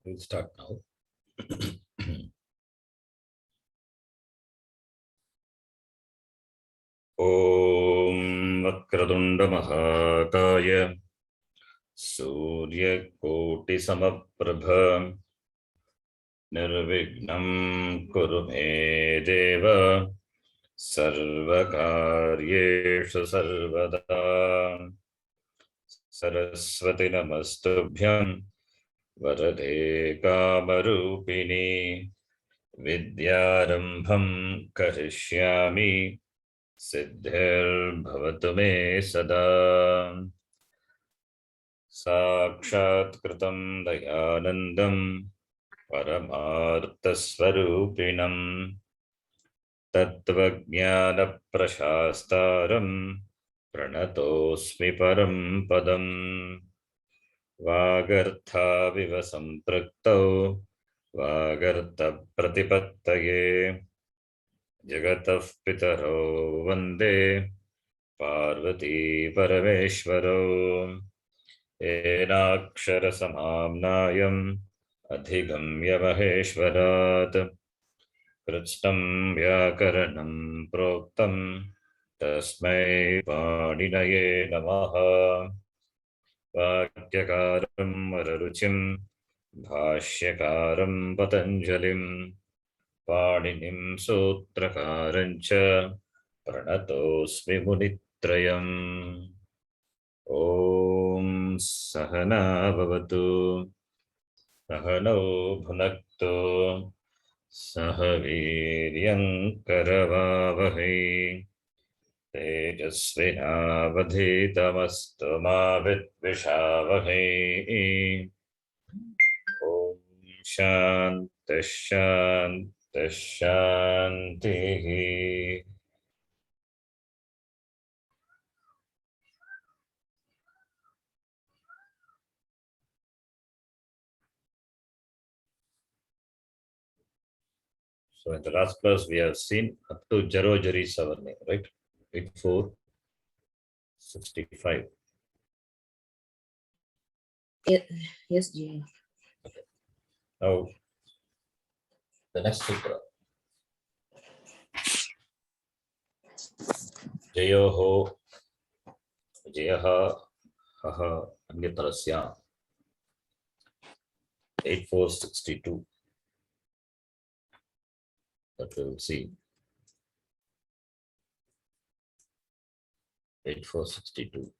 We'll start now. Om Vakratunda Mahakaya Surya Koti Samaprabha Nirvignam Kuru Me Deva Sarvakaryeshu Sarvada Saraswati Namastubhyam Varade Kamarupini Vidyarambham Karishyami Siddhir me sada Sakshatkratam dayanandam Paramarthaswarupinam Tattvajnana prashastaram Pranatosmi param padam Vagartha viva sampraktau Vagartha pratipattaye Jagatah pitaro vande Parvati Parameshwaro Enakshara Samamnayam Adhigamya Maheshwarat Kritstam Vyakaranam Proktam Tasmai Paninaye Namaha Vakyakaram Vararuchim Bhashyakaram Patanjalim Paninim Sutrakarancha Pranatosmi Munitrayam Om Sahana Bhavatu Sahano Bhunaktu Sahaviryam Karavavahi Tejasvinavadhitamastu ma vidvishavahi Om Shanti Shanti Shanti. So in the last class, we have seen up to Jaro Jari Savarne, right? 8465. Yes, Ji. Now, the next sutra. Jayoho, Jayaha, Haha, Anyatarasya. 8462. That we will see. 8462.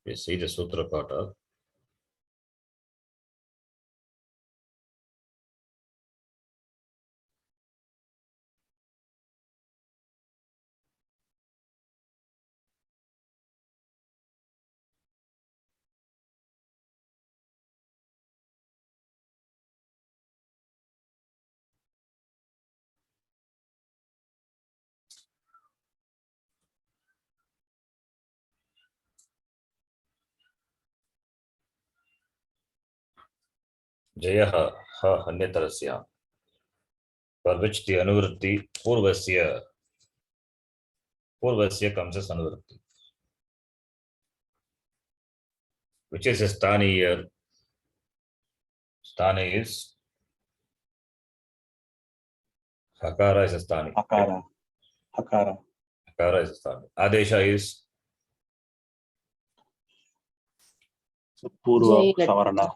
We see the Sutra Pata. Jayaha, Ha, Anyatarasya. For which the Anuvritti Purvasya comes as Anuvritti. Which is a Sthani here? Sthani is Hakara is a Sthani. Hakara. Hakara is a Sthani. Adesha is Purva Savarna.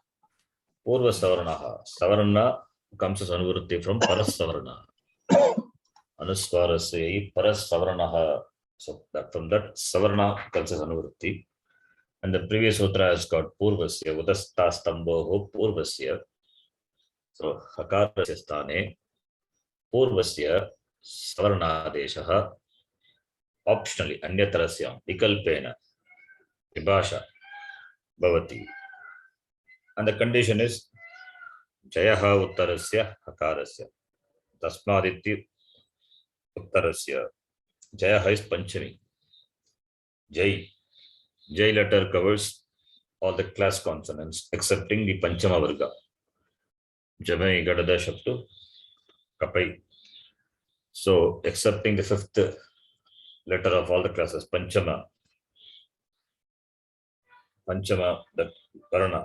Purva Savarnaha. Savarna comes as Anuvritti from Paras Savarna. Anuswarasya Paras Savarnaha. So that from that Savarna comes as Anuvritti. And the previous sutra has got Purvasya, Udastastamboho Purvasya. So Hakarasya Sthane Purvasya Savarnadeshaha optionally Anyatarasya Vikalpena Vibhasha Bhavati. And the condition is Jayaha Uttarasya Hakarasya. Tasmaditi Uttarasya. Jayaha is Panchami. Jai letter covers all the class consonants excepting the Panchama Varga. Jamai Gadada Shaptu Kapai. So excepting the fifth letter of all the classes, Panchama, that Varna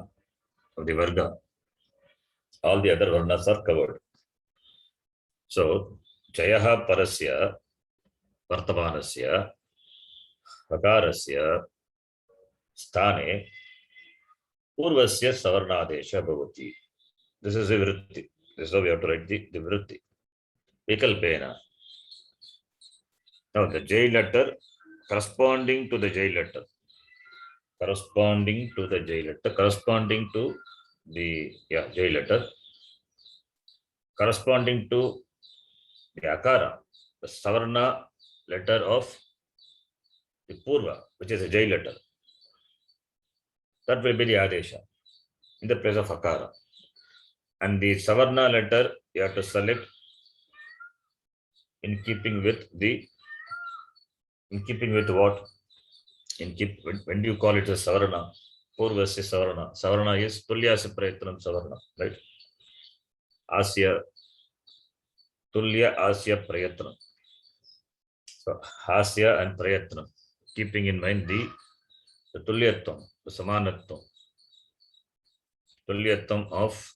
of the Varga, all the other Varnas are covered. So, Jayaha Parasya, Vartamanasya, Hakarasya, Sthane, Purvasya Savarnadesha Bhavati. This is the Vritti. This is how we have to write the Vritti. Vikalpena. Now, the J letter corresponding to the J letter, corresponding to the J letter, corresponding to the J letter, corresponding to the Akara, the Savarna letter of the Purva, which is a J letter. That will be the Adesha in the place of Akara. And the Savarna letter you have to select in keeping with the, in keeping with what? When do you call it a Savarna? Purvasya Savarna. Savarna is Tulyasya Prayatnam Savarna, right? Asya, Tulya Asya Prayatnam. So, Asya and Prayatnam, keeping in mind the Tulyatvam, the Samanatvam. Tulyatvam of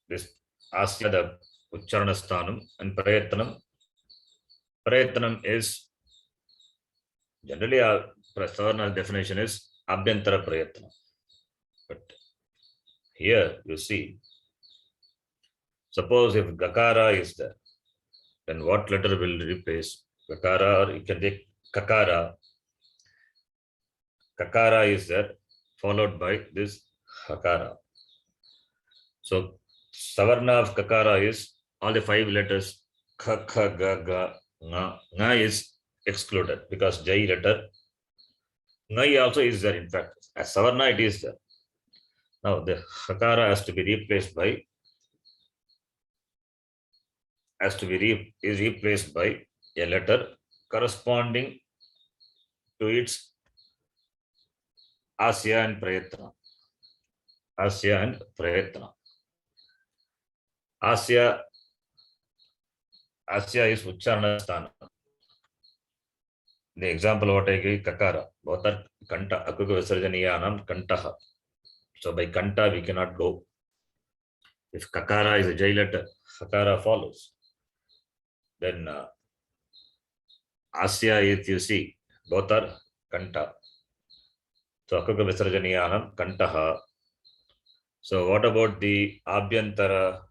this Asya, the Uchcharanasthanam, and Prayatnam. Prayatnam is generally our Savarna definition is Abhyantara Prayatna. But here you see, suppose if Gakara is there, then what letter will replace Gakara, or you can take Kakara. Kakara is there, followed by this Hakara. So Savarna of Kakara is all the 5 letters Kha, Kha, Ga, Ga, Nga. Nga is excluded because Jai letter. Nga also is there, in fact. As Savarna it is there. Now the Hakara has to be replaced by, replaced by a letter corresponding to its Asya and Prayatna. Asya and Prayatna. Asya is Uchcharana Sthana. The example what I give, Kakara. Both are Kanta, Akuka Visarjaniyanam, Kantaha. So by Kanta we cannot go. If Kakara is a Jai letter, Hakara follows. Then Asya, if you see, both are Kanta. So Akuka Visarjaniyanam, Kantaha. So what about the Abhyantara,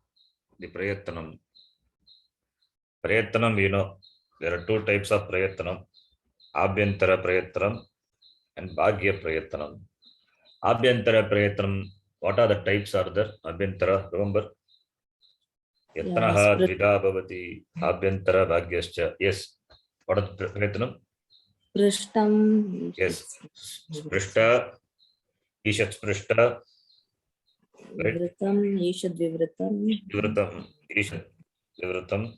the Prayatnam? Prayatnam, you know, there are 2 types of Prayatnam. Abhyantara Prayatnam and Bhagya Prayatnam. Abhyantara Prayatnam, what are the types are there? Abhyantara, remember? Yatnaha Dvida Bhavati, Abhyantara Bhagyascha. Yes. What are the Prayatnam? Prishtam. Yes. Sprishta, Ishat Sprishta. Vivritam, Ishad Vivritam. Vivritam, Ishat Vivritam,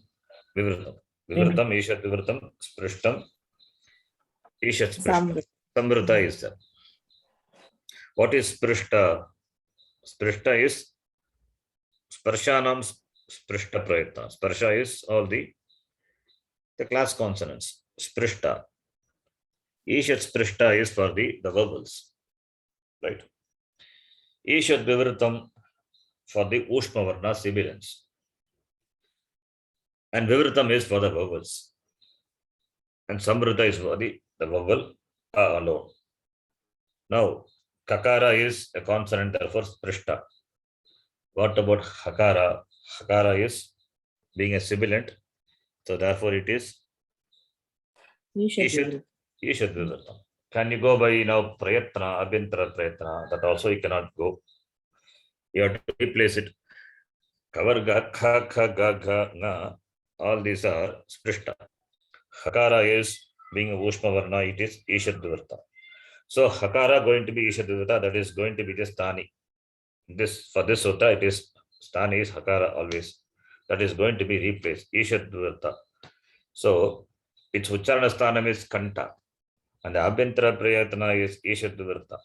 Vivritam. Vivritam, Ishat Vivritam, Sprishtam, Ishat Sprishtam. Samvrita is there. What is Sprishta? Sprishta is Sparshanam Sprishta Prayatna. Sparsha is all the class consonants. Sprishta. Ishat Sprishta is for the vowels. Right? Ishat Vivritam for the Ushma Varna sibilants. And Vivritam is for the vowels. And Samvrita is for the vowel alone. Now, Kakara is a consonant, therefore Sprishta. What about Hakara? Hakara is being a sibilant, so therefore it is Ishat Vivritam. Can you go by now Prayatna, Abhyantara Prayatna? That also you cannot go. You have to replace it. Kavarga, Kha, Kha, Ga, Ga, Nga. All these are Sprishta. Hakara is being a Ushma Varna, it is Ishat Vivritam. So Hakara going to be Ishat Vivritam, that is going to be the Sthani. For this sutta, it is Sthani is Hakara always. That is going to be replaced. Ishat Vivritam. So its Uchcharana Sthanam is Kanta. And the Abhyantara Prayatna is Ishat Vivritam.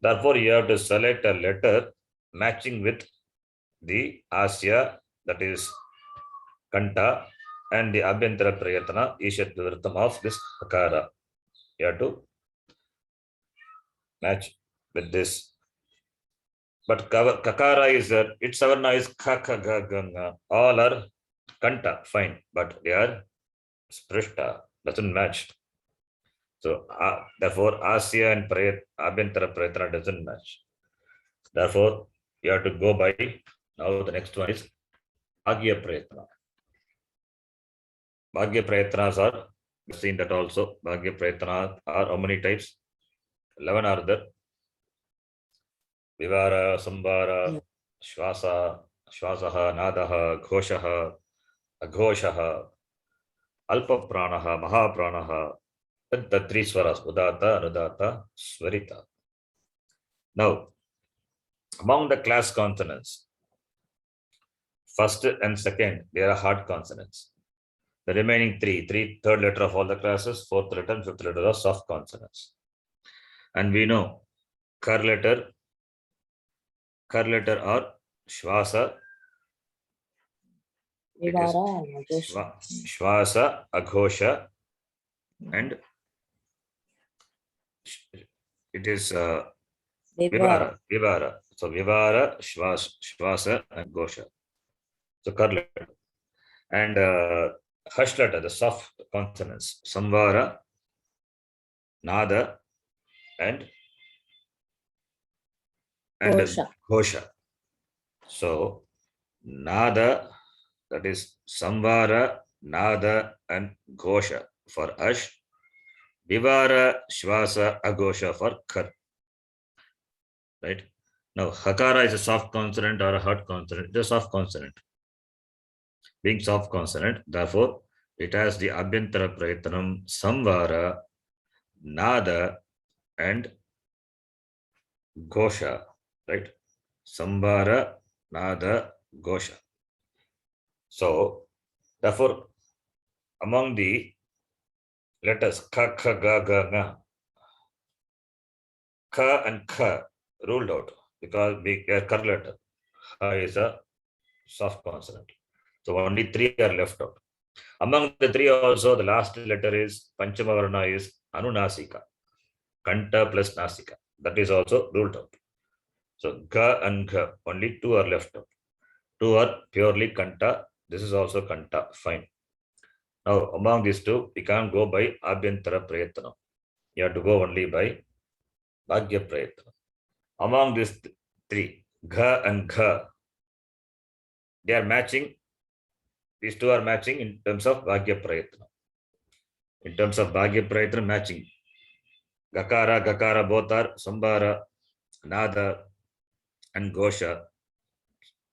Therefore, you have to select a letter matching with the Asya, that is Kanta, and the abhyantara prayatana ishat vivritam of this kakara. You have to match with this. But kakara is its savarna is kha kha ga ga nga. All are kanta, fine, but they are sprishta, doesn't match. So therefore asya and abhyantara prayatana doesn't match. Therefore you have to go by. Now the next one is bhagya prayatana. Bhagya prayatnas are, we've seen that also. Bhagya prayatana are how many types? 11 are there. Vivara, Sambara, Shvasa, Shvasaha, Nadaha, Ghoshaha, Aghoshaha, Alpa Pranaha, Maha Pranaha, the three swaras, Udata, Anudata, Swarita. Now, among the class consonants, first and second, they are hard consonants. The remaining third letter of all the classes, fourth letter and fifth letter are soft consonants. And we know kar letter are Shvasa, Vivara and Aghosha. Shvasa, Aghosha, and it is Vivara. So Vivara, Shvasa, and Ghosha. So kar letter. And harsh letter, the soft consonants, Samvara, Nada, and Ghosha. So Nada, that is Samvara, Nada, and Ghosha for Ash. Vivara, Shvasa, Aghosha for Kar. Right? Now, Hakara is a soft consonant or a hard consonant. It's a soft consonant. Being soft consonant, therefore, it has the Abhyantara Prayatanam, Samvara, Nada, and Ghosha. Right? Samvara, Nada, Ghosha. So, therefore, among the letters ka, kha, ga, ga, nga, ka and kha ruled out because the kar letter ha is a soft consonant. So only three are left out. Among the three also, the last letter is Panchama Varna is Anunasika, Kanta plus Nasika. That is also ruled out. So ga and gha, only two are left out. Two are purely Kanta. This is also Kanta, fine. Now among these two, we can't go by Abhyantara Prayatana. You have to go only by Bhagya Prayatana. Among these three, Gha and Gha, they are matching. These two are matching in terms of Bhagya Prayatana. In terms of Bhagya Prayatana, matching. Gakara, both are Sambara, Nada, and Ghosha.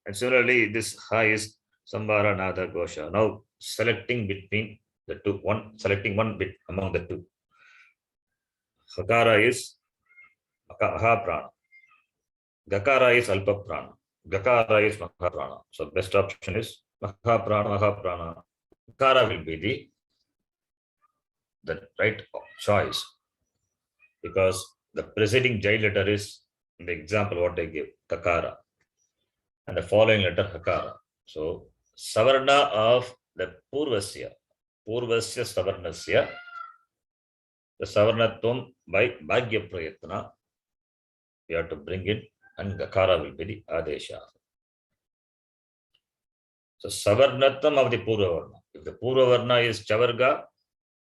And similarly, this Ha is Sambara, Nada, Ghosha. Now selecting between the two, selecting one bit among the two. Hakara is Maha Prana. Gakara is Alpa Prana. Gakara is Maha Prana. So best option is Maha Prana. Gakara will be the right choice because the preceding Jai letter is the example what I give, Kakara, and the following letter Hakara. So Savarna of the Purvasya Savarnasya, the Savarnatvam by Bhagya Prayatana, you have to bring in, and Gakara will be the Adesha. So Savarnatvam of the Purva Varna. If the Purva Varna is Chavarga,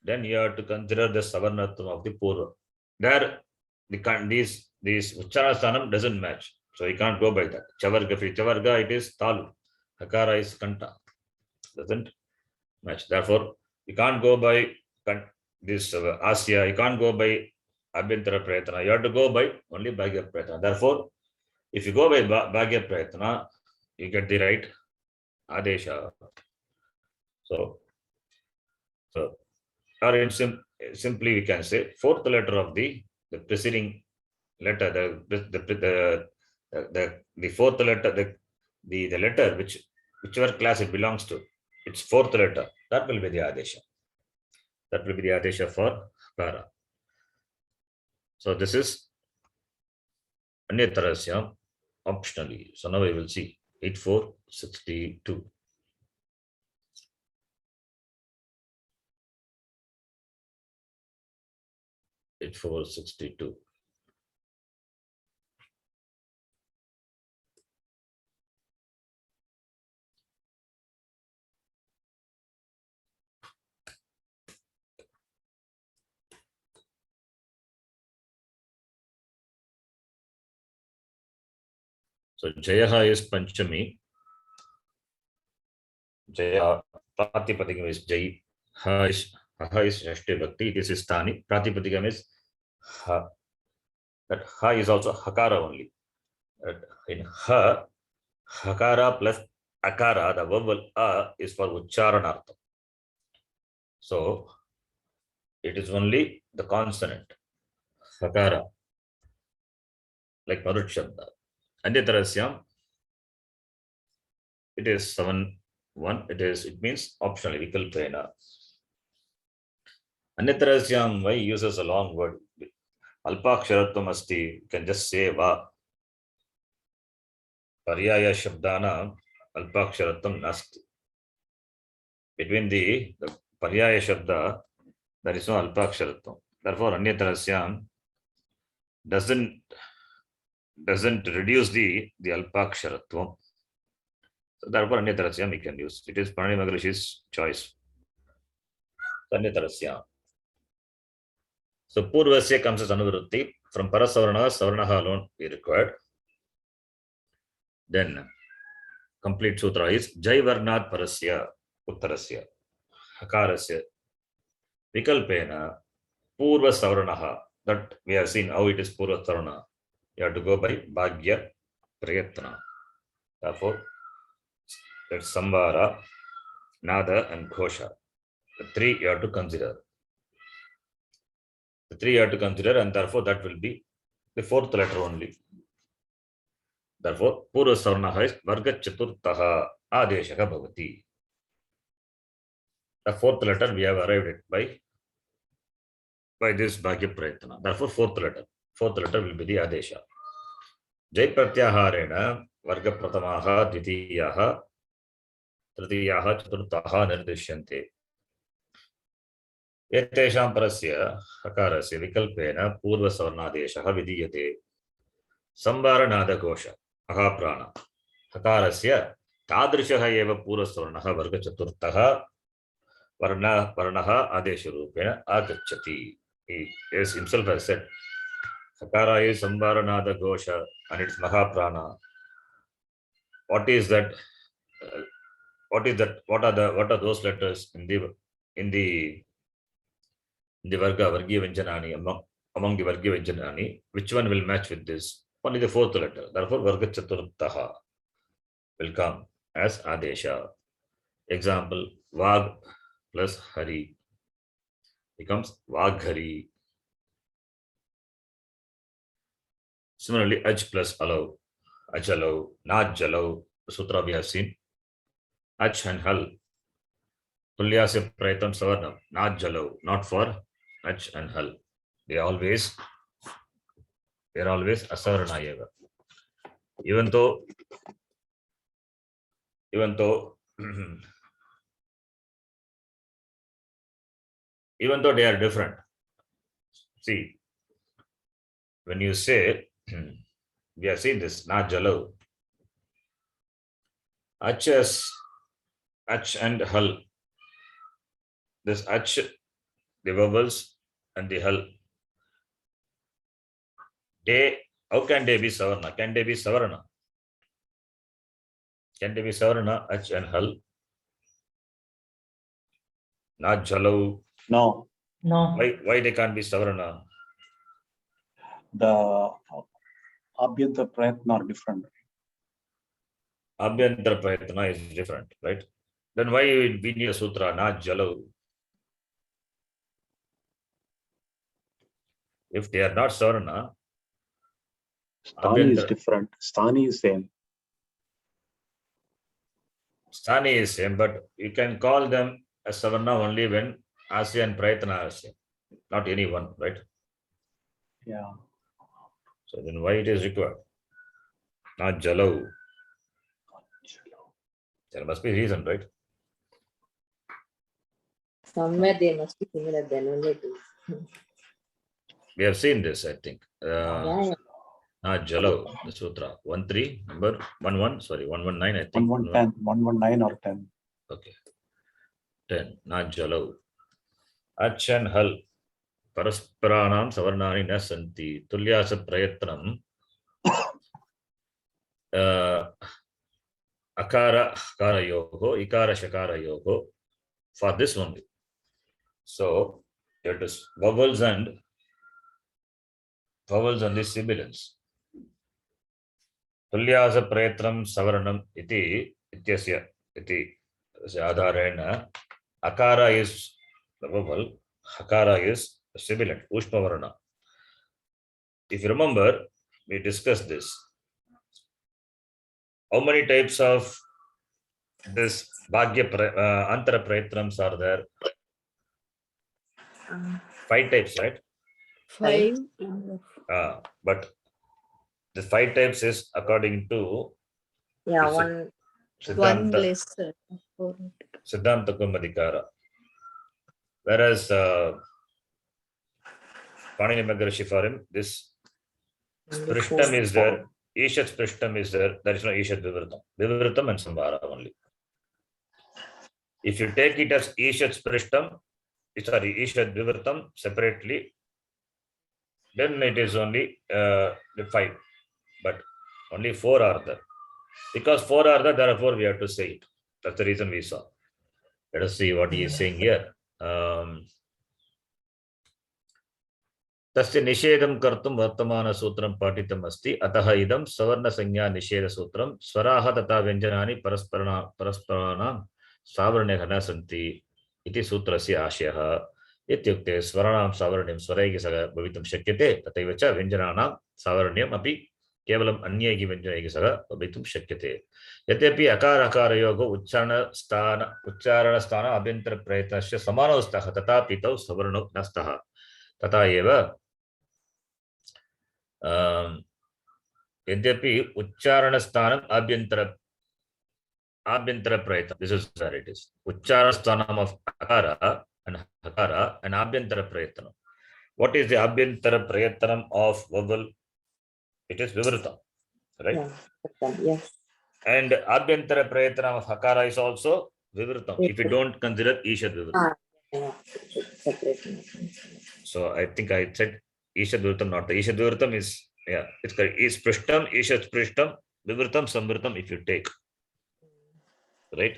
then you have to consider the Savarnatvam of the Purva. There, these Uchcharastanam doesn't match. So you can't go by that. Chavarga, if it's Chavarga, it is Talu. Hakara is Kanta. Doesn't match. Therefore, you can't go by this Asya. You can't go by Abhyantara Prayatana. You have to go by only Bhagya Prayatana. Therefore, if you go by Bhagya Prayatana, you get the right Adesha. So or in simply we can say fourth letter of the preceding letter, the fourth letter, the letter whichever class it belongs to, its fourth letter, that will be the Adesha. That will be the Adesha for Hakara. So this is Anyatarasya optionally. So now we will see 8462. It's 462. So Jayaha is Panchami. Jaya Pratipadikam is Jai. Ha is Shashti Bhakti. This is Stani. Pratipadikam is Ha. That Ha is also Hakara only. In Ha, Hakara plus Akara, the vowel A is for Ucharanartha. So it is only the consonant Hakara, like Marut Shabda. Anyatarasya, it is 7-1. It means optionally Vikalpena. Anyatarasya, why uses a long word? Alpaksharatvam asti, you can just say Va. Paryaya Shabdana, Alpaksharatvam nasti. Between the Paryaya Shabda, there is no Alpaksharatvam. Therefore, Anyatarasya doesn't reduce the Alpaksharatvam. So therefore, Anyatarasya we can use. It is Pranani Maharishi's choice. Anyatarasya. So Purvasya comes as Anuvriti. From Parasavarna, Savarnaha alone we required. Then complete sutra is Jai Varnat Parasya Uttarasya Hakarasya Vikalpena Purva Savarnaha. That we have seen how it is Purva Savarna. You have to go by Bhagya Prayatna. Therefore, that's Samvara, Nada, and Ghosha. The three you have to consider. The three you have to consider, and therefore that will be the fourth letter only. Therefore, Purva Savarnaha is Varga Chaturtaha Adeshaka Bhavati. The fourth letter we have arrived at by this Bhagya Prayatna. Therefore, fourth letter will be the Adesha. Jai Pratyaharena Varga Pratamaha Dvitiyaha Tritiyaha Chaturtaha Nirdishyante. Etesham Parasya Hakarasya Vikalpena Purva Savarnadeshaha Vidiyate. Samvara Nada Ghosha Ahaprana Hakarasya Tadrishaha Eva Purva Savarnaha Varga Chaturtaha Varnaha Adesha Rupena Agachati. He himself has said Hakara is Samvara Nada Ghosha and it's Mahaprana. What is that? What are those letters in the Varga Vargiya Vyanjanani among the Vargiya Vyanjanani? Which one will match with this? Only the fourth letter. Therefore, Varga Chaturtaha will come as Adesha. Example: Vag plus Hari becomes Vaghari. Similarly, Aj plus Alo, Ajalo, Najalo, Sutra we have seen. Ach and Hal. Tulyasya Prayatam Savarnam, Najalo, not for Ach and Hal. They are always Asavarna Eva. Even though they are different. See, when you say, we have seen this, Najalo, Ach and Hal. This Ach, the vowels, and the Hal. How can they be Savarna? Can they be Savarna? Can they be Savarna, Ach and Hal? Najalo. No. Why they can't be Savarna? The Abhyanta Prayatna are different. Abhyantara Prayatna is different, right? Then why we need a sutra, Najalo? If they are not Savarna, Sthani is different. Sthani is same. Sthani is same, but you can call them as Savarna only when Asya and Prayatna are same, not any one, right? Yeah. So then why it is required? Not Jalo. There must be reason, right? Somewhere they must be similar, then only it is. We have seen this, I think. Yeah. Jalo, the sutra. 1-3, number 1-1, sorry, 119, I think. 1-1-10, 1-1-9 or 10. Okay. 10. Jalo. Ach and hal. Parasparanam savarnani na santi. Tulyasa prayatnam. Akara akara yoho, ikara shakara yoho. For this only. So, it is vowels and the sibilants. Tulyasa prayatnam savarnam iti ityasya iti adharena. Akara is the vowel, hakara is the sibilant, ushpavarna. If you remember, we discussed this. How many types of this bhagya antara prayatrams are there? 5 types, right? 5. But the 5 types is according to One Siddhanta, less. Siddhanta Kaumadikara. Whereas Panini Maharishi for him, this Sprishtam is there, Ishat Sprishtam is there, there is no Ishat Vivritam. Vivritam and Samvara only. If you take it as Ishat Sprishtam, sorry, Ishat Vivritam separately, then it is only the 5. But only 4 are there. Because 4 are there, therefore we have to say it. That's the reason we saw. Let us see what he is saying here. तस्य निषेधं कर्तुं वर्तमानसूत्रं पाठितम् अस्ति अतः इदं सवर्णसंज्ञा निषेधसूत्रं स्वराः तथा व्यञ्जनानि परस्पराणां सावर्ण्यः न सन्ति इति सूत्रस्य आशयः इत्युक्ते स्वराणां सावर्ण्यं स्वरैः सह भवितुं शक्यते तथैव च व्यञ्जनानां सावर्ण्यम् अपि केवलम् अन्यैः व्यञ्जनैः सह भवितुं शक्यते यद्यपि अकारयोः उच्चारणस्थान अभ्यन्तरप्रयत्नस्य समानौ स्तः तथापि तौ सवर्णौ न स्तः तथा एव यद्यपि उच्चारणस्थानम् आभ्यन्तर प्रयत्न, this is where it is. Uchcharanasthanam of akara and hakara and abhyantara prayatnam. What is the abhyantara prayatnam of vowel? It is vivritam, right? Yes. And abhyantara prayatnam of hakara is also vivritam. If you don't consider ishat vivritam. So I think I said Ishat Vivritam, not the Ishat Vivritam is, yeah, it's correct. Is Prishtam, Ishat Prishtam, Vivritam, Samvritam if you take. Right?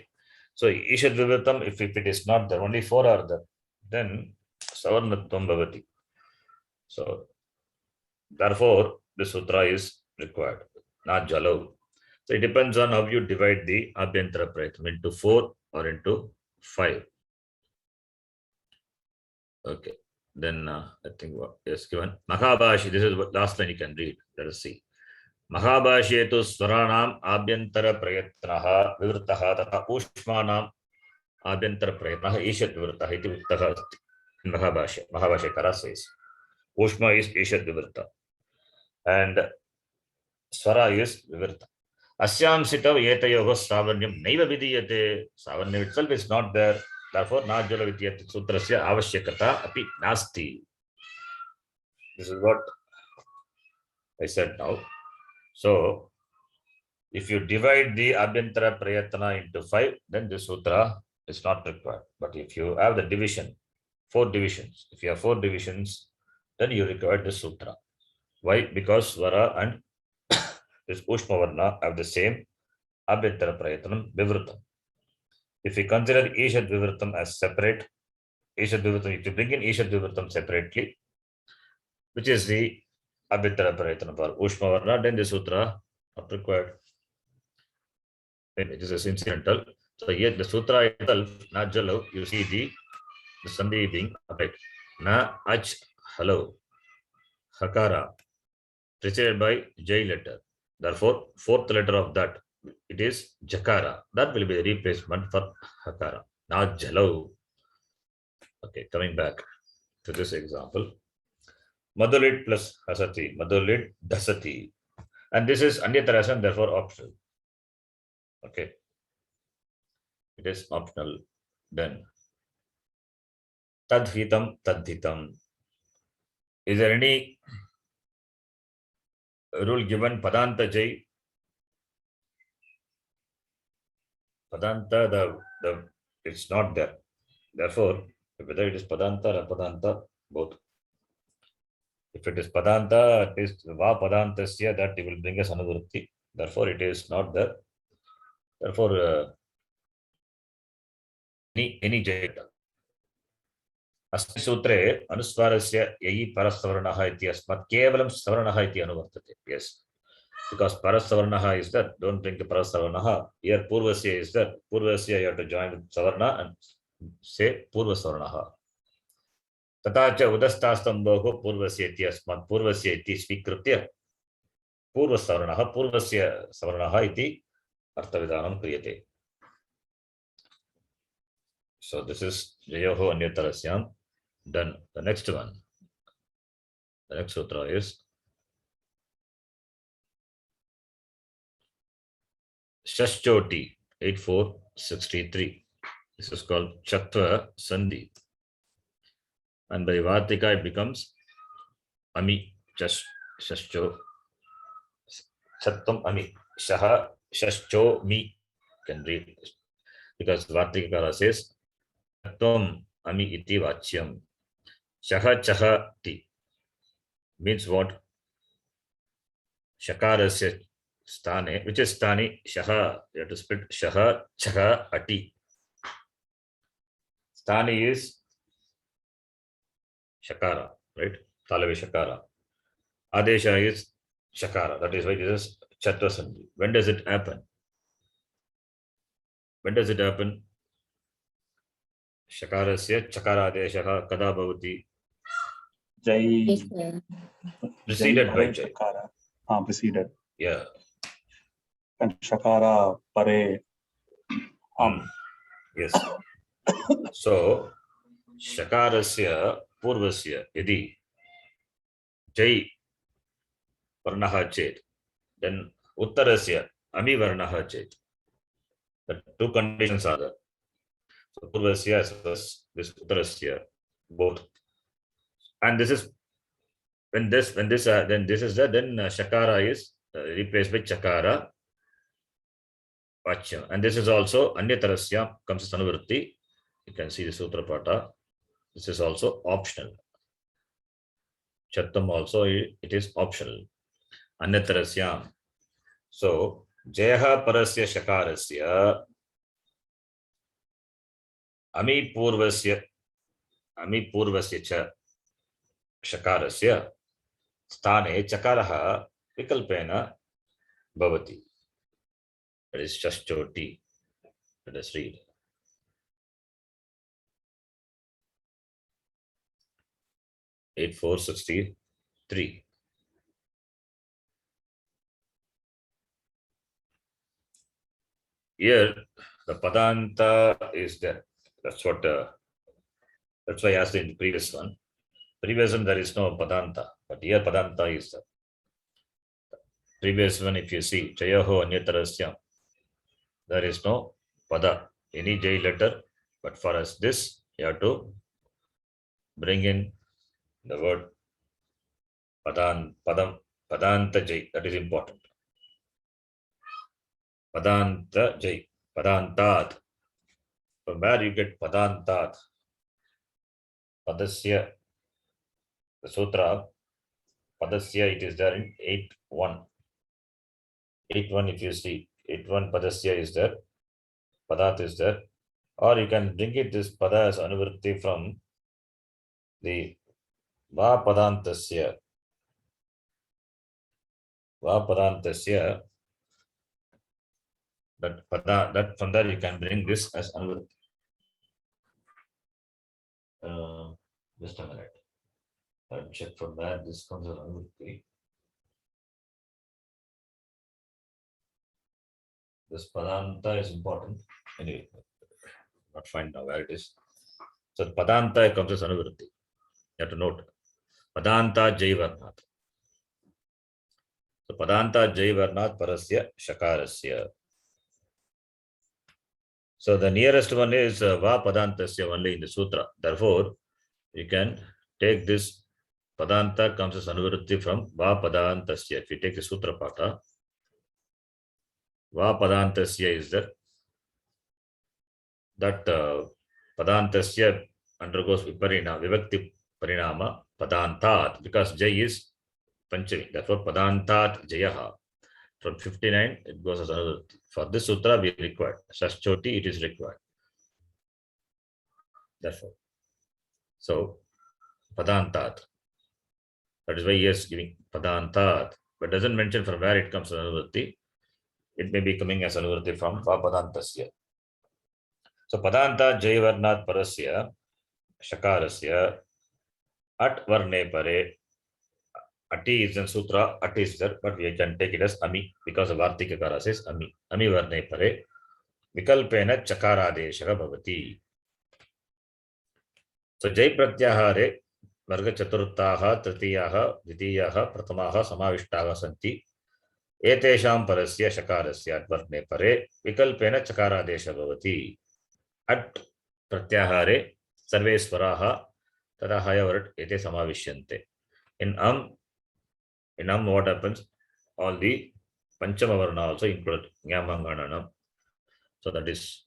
So Ishat Vivritam, if it is not there, only 4 are there, then Savarnatvam Bhavati. So therefore, the sutra is required, not Jalo. So it depends on how you divide the Abhyantara Prayatnam into 4 or into 5. Okay. Then I think yes, given Mahabhashi. This is what last line you can read. Let us see. Mahabhashye tu swaranam abhyantara prayatnaha vivrittaha tata ushmanam abhyantara prayatnaha ishat vivrittaha iti uttaha asti. In Mahabhashya Kara says Ushma is ishat vivritta and swara is vivritta. Asyam sitav yetayoho savarnyam naiva vidiyate. Savarnyam itself is not there. Therefore, Najala Vidyat Sutrasya Avashyakata api nasti. This is what I said now. So, if you divide the Abhyantara Prayatana into 5, then the Sutra is not required. But if you have the division, 4 divisions, if you have 4 divisions, then you require the Sutra. Why? Because Svara and this Ushmavarna have the same Abhyantara Prayatanam Vivritam. If you consider Ishat Vivritam as separate, Ishat Vivritam, if you bring in Ishat Vivritam separately, which is the Abhyantara Prayatanam for Ushmavarna, then the Sutra not required. It is incidental. So here the Sutra itself, not Jalo, you see the Sandhi being applied. Na ach hello, Hakara, preceded by J letter. Therefore, 4th letter of that, it is Jakara. That will be the replacement for Hakara. Not Jalo. Okay, coming back to this example. Madhulit plus Hasati, Madhulit Dasati. And this is Anyatarasam, therefore optional. Okay. It is optional. Then Tadhitam, Tadhitam. Is there any rule given Padanta Jai? Padanta, it's not there. Therefore, whether it is Padanta or Apadanta, both. If it is Padanta, at least Va Padantasya, that it will bring us Anuvrutti. Therefore, it is not there. Therefore, any Jayata. अस्मिन् सूत्रे अनुस्वारस्य ययि परसवर्णः इति अस्मात् केवलं सवर्णः इति अनुवर्तते. Yes, because parasvarnaha is that, don't bring the parasvarnaha. Here purvasya is that, purvasya you have to join with savarna and say purvasvarnaha. तथा च उदस्तास्तम्भोः पूर्वस्य इति अस्मात् पूर्वस्य इति स्वीकृत्य पूर्वसवर्णः पूर्वस्य सवर्णः इति अर्थविधानं क्रियते. So this is Jayoho Anyatarasyam. Then the next one, the next sutra is Shashchoti 8463. This is called Chatva Sandhi. And by Vartika it becomes Ami Shashcho Chattam Ami Shaha Shashcho Mi. Can read because Vartikara says Chattam Ami iti Vachyam. Shaha Chaha Ti means what? Shakarasya Stane, which is Stani Shaha. You have to split Shaha Chaha Ati. Stani is Shakara, right? Talavi Shakara. Adesha is Shakara. That is why this is Chatva Sandhi. When does it happen? When does it happen? Shakarasya Chakara Adesha Kada Bhavati. Jai. Yes, sir. Preceded by Jai. Shakara. Preceded. Yeah. And Shakara Pare. Yes. So Shakarasya Purvasya Yadi Jai Varnaha Chet, then Uttarasya Ami Varnaha Chet. The two conditions are there. So Purvasya as well as this Uttarasya, both. And this is then this is there, then Shakara is replaced by Chakara Vachyam. And this is also Anyatarasya comes as Anuvrutti. You can see the Sutra Pata. This is also optional. Chattam also it is optional. Anyatarasya. So Jayaha Parasya Shakarasya Ami Purvasya Cha Shakarasya Stane Chakaraha Vikalpena Bhavati. That is Shashchoti. Let us read. Eight 463. Here the Padanta is there. That's what. That's why I asked in the previous one. Previous one there is no Padanta, but here Padanta is there. Previous one, if you see Jayaho Anyatarasya, there is no Pada, any J letter, but for us this you have to bring in the word Padanta Jai. That is important. Padanta Jai, Padantat. From where you get Padantat? Padasya, the sutra, Padasya, it is there in 8.1. 8.1, if you see, 8.1 Padasya is there, Padat is there. Or you can bring it this Pada as Anuvrutti from the Va Padantasya. Va Padantasya. That Pada, that from there you can bring this as Anuvrutti. Just a minute. I'll check from where this comes as Anuvrutti. This Padanta is important. Anyway, not find now where it is. So Padanta comes as Anuvrutti. You have to note. Padanta Jai Varnat. So Padanta Jai Varnat Parasya Shakarasya. So the nearest one is Va Padantasya only in the sutra. Therefore, you can take this Padanta comes as anuvritti from va padantasya. If you take the sutra pata, va padantasya is that padantasya undergoes vivakti parinama padantat, because jay is panchami. Therefore, padantat jayaha. From 59, it goes as another. For this sutra, we require Shashchoti, it is required. Therefore, so padantat. That is why he is giving padantat, but doesn't mention from where it comes as anuvritti. It may be coming as anuvritti from padantasya. So padanta jayvarnat parasya shakarasya at varne pare. Ati is in sutra, ati is there, but we can take it as ami because the Vartikakara says ami. Ami varne pare vikalpena chakaradeshaka bhavati. So jay pratyahare varga chaturthaha tritiyaha dvitiyaha pratamaha samavishtaha santi. Etesham parasya shakarasya at varne pare vikalpena chakaradesha bhavati. At pratyahare sarve swaraha tada hayavarat ete samavishyante. In what happens? All the Panchama Varna also included Nyamangananam. So that is,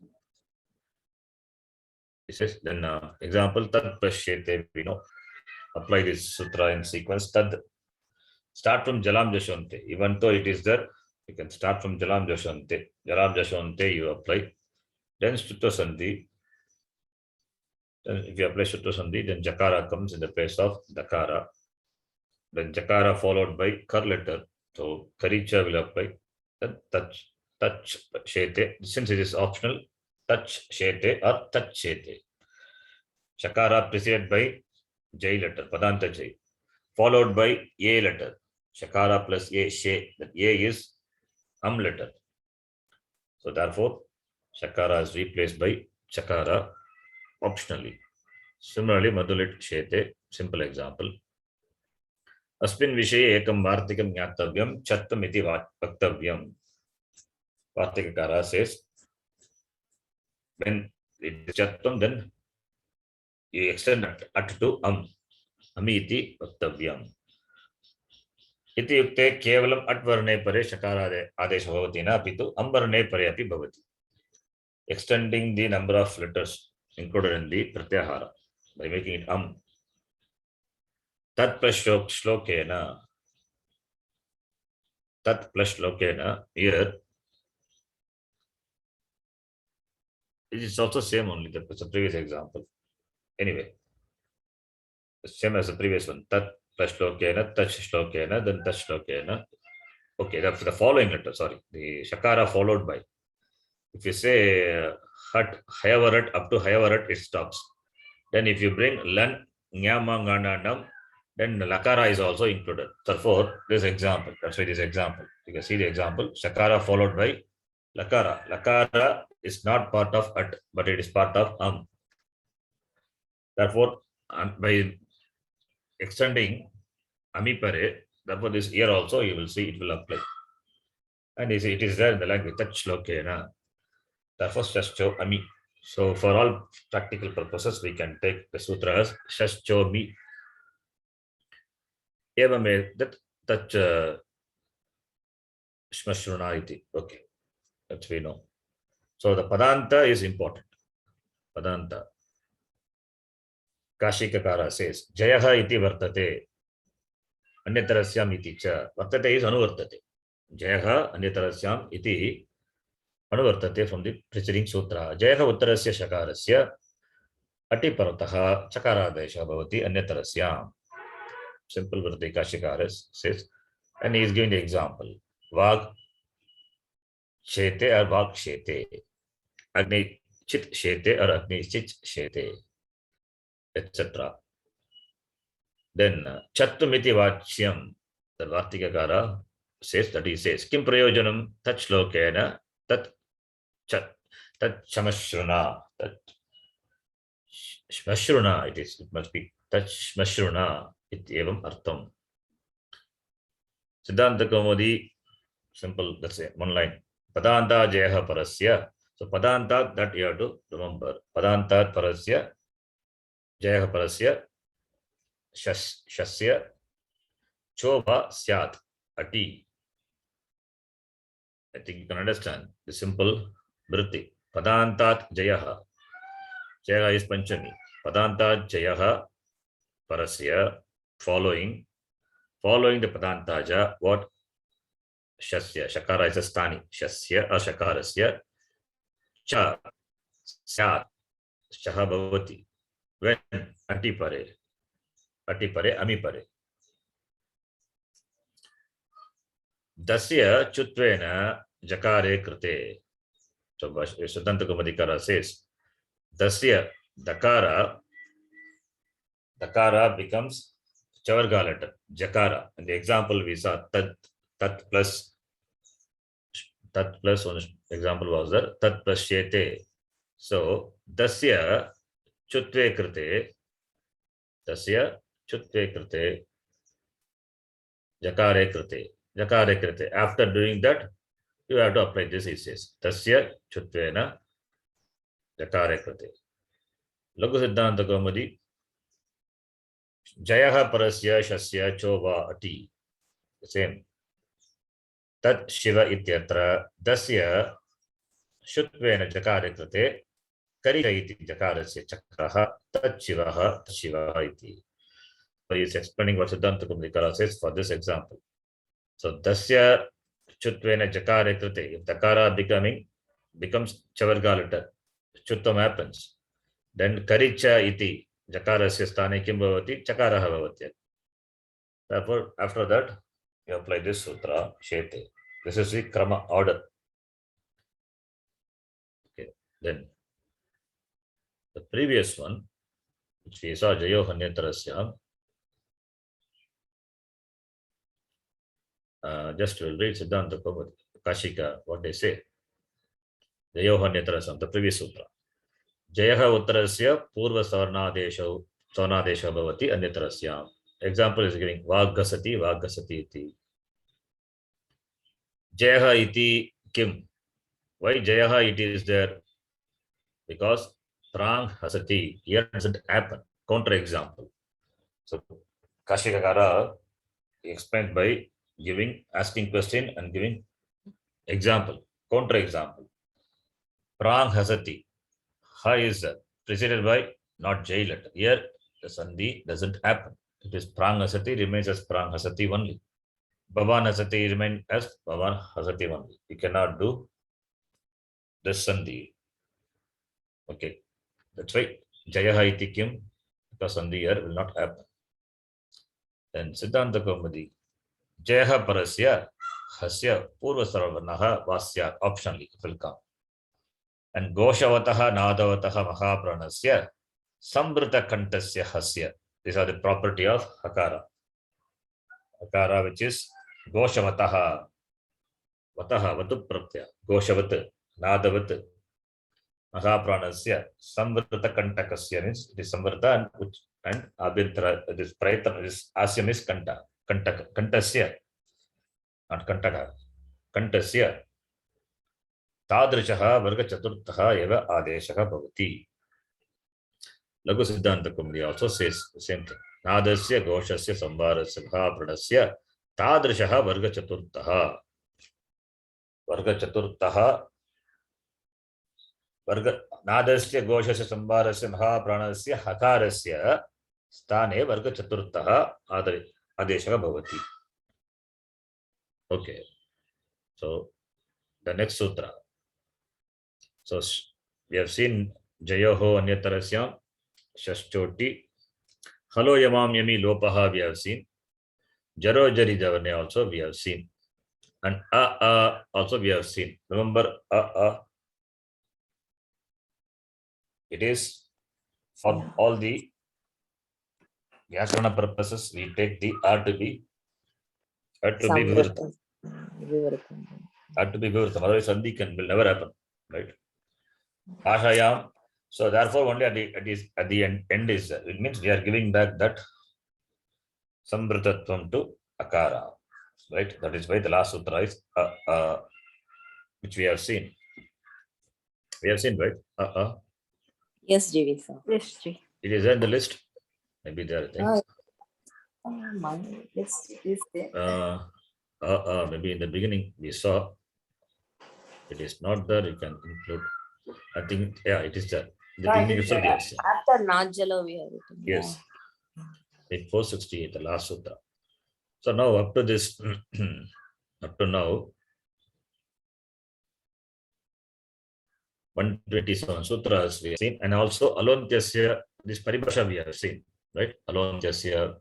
this is then example Tad Pashyate, we know. Apply this sutra in sequence. Tad, start from Jalam Jashante. Even though it is there, you can start from Jalam Jashante. Jalam Jashante you apply. Then Sutta Sandhi. Then if you apply Sutta Sandhi, then Jakara comes in the place of Dakara. Then Jakara followed by Kar letter. So Karicha will apply. Then touch Shete. Since it is optional, touch Shete or touch Shete. Shakara preceded by Jai letter, Padanta Jai. Followed by A letter. Shakara plus A, She. That A is letter. So therefore, Shakara is replaced by Chakara optionally. Similarly, Madhulit Shete, simple example. Asmin Vishaye Ekam Vartikam Nyatavyam Chattam iti Vaktavyam. Vartikakara says, when it is Chattam, then you extend at to Ami iti Vaktavyam. Iti yukte kevalam at varne pare shakara adesha bhavati na apitu varne pare api bhavati. Extending the number of letters included in the pratyahara by making it Tat plus shlokena. Tat plus shlokena. Here, it is also same only. That's a previous example. Anyway, same as the previous one. Tat plus shlokena, touch shlokena, then touch shlokena. Okay, that's the following letter. Sorry, the shakara followed by. If you say hat hayavarat up to hayavarat, it stops. Then if you bring lan nyamangananam, then lakara is also included. Therefore, this example, that's why this example. You can see the example, shakara followed by lakara. Lakara is not part of at, but it is part of Therefore, by extending amipare, therefore this here also you will see it will apply. And it is there in the language, touch lokena. Therefore, shashcho ami. So for all practical purposes, we can take the sutra as shashcho mi. Evame that touch shmashruna iti. Okay, that we know. So the padanta is important. Padanta. Kashikakara says, Jayaha iti vartate. Anyatarasyam iti cha. Vartate is anuvartate. Jayaha anyatarasyam iti anuvartate from the preceding sutra. Jayaha uttarasya shakarasya ati parataha chakaradesha bhavati anyatarasyam. Simple Vrti Kashikara says, and he is giving the example. Vag Shete or Vag Shete. Agni Chit Shete or Agni Chit Shete. Etc. Then Chattumiti Vachyam, the Vartikakara says that he says, Kim Prayojanam Tat Shlokena Tat Shamashruna. Tat Shmashruna it is, it must be Tat Shmashruna. Ityevam artham. Siddhanta Kaumudi, simple, that's it, one line. Padanta jayaha parasya. So padanta, that you have to remember. Padanta parasya, jayaha parasya, shasya choba syat ati. I think you can understand the simple vritti. Padantat jayaha. Jayaha is panchami. Padantat jayaha parasya following the padantaja. What? Shasya. Shakara is a stani. Shasya or shakarasya. Cha syat. Shaha bhavati. When? Ati pare. Ati pare, ami pare. Dasya chutvena jakare krite. So Siddhanta Kaumadikara says, Dasya, dakara becomes chavarga letter, jakara. In the example we saw, tat plus one example was there, tat plus shete. So, dasya chutve krite, jakare krite. After doing that, you have to apply this, he says. Tasya chutvena jakare krite. Lagu Siddhanta Kaumadi. Jayaha parasya shasya chova ati. Same. Tat shiva ityatra dasya shutvena jakare krite karika iti jakarasya chakraha tat shivaha iti. So he is explaining what Siddhanta Kaumadikara says for this example. So dasya chutvena jakare krite. If dakara becomes chavarga letter, chuttam happens. Then karicha iti jakarasya sthane kim bhavati chakaraha bhavati. Therefore, after that, you apply this sutra, shete. This is the krama order. Okay. Then the previous one, which we saw, Jayo Hanyatarasya, just will read Siddhanta Kaumadi, Kashika, what they say. Jayo Hanyatarasya, the previous sutra. Jayaha Uttarasya Purva Savarnadesha Bhavati Anyatarasya. Example is giving Vaggasati iti. Jayaha iti kim. Why Jayaha iti is there? Because Prang Hasati here doesn't happen. Counter example. So Kashikakara explained by asking question and giving example, counter example. Prang Hasati. Ha is preceded by not J letter. Here the Sandhi doesn't happen. It is Prang Hasati, remains as Prang Hasati only. Bhavan Hasati remains as Bhavan Hasati only. You cannot do this Sandhi. Okay. That's right. Jayaha iti kim, because Sandhi here will not happen. Then Siddhanta Kaumadi. Jayaha parasya hasya purva sarvanaha vasya optionally it will come. And Goshavataha Nadavataha Mahapranasya Sambrita Kantasya Hasya. These are the property of Hakara. Hakara, which is Goshavataha Vataha Vatu Pratyaya. Goshavat Nadavat Mahapranasya Sambrita Kantakasya means it is Sambrita and Abhintra, it is Prayatana, it is Asyam is Kanta. Kantasya, not Kantaka. Kantasya. Tadrishaha varga chaturthaha eva adeshaha bhavati. Lagu Siddhanta Kaumadi also says the same thing. Nadasya goshasya sambarasya bhapranasya tadrishaha varga chaturthaha. Varga chaturthaha varga nadasya goshasya sambarasya bhapranasya hakarasya sthane varga chaturthaha adeshaha bhavati. Okay. So the next sutra. So we have seen Jayoho Anyatarasya, Shashchoti, Halo Yamam Yami Lopaha we have seen, Jaro Jari Javane also we have seen, and also we have seen. Remember it is for all the Vyakarana purposes we take the to be Vivritam. To be Vivritam, otherwise Sandhi will never happen, right? Ashayam. So therefore, only at the end is it means we are giving back that Sambritatvam to Akara, right? That is why the last sutra is which we have seen. We have seen, right? Yes, GV sir. Yes, Ji. It is in the list. Maybe there are things. My list is there. Maybe in the beginning we saw. It is not there. You can include. I think it is there. The No, beginning it is itself we have seen. after Najalo we have written. Yes. In 468, the last sutra. So now up to this, up to now, 127 sutras we have seen, and also Alontyasya, this Paribhasha we have seen, right? Alontyasya,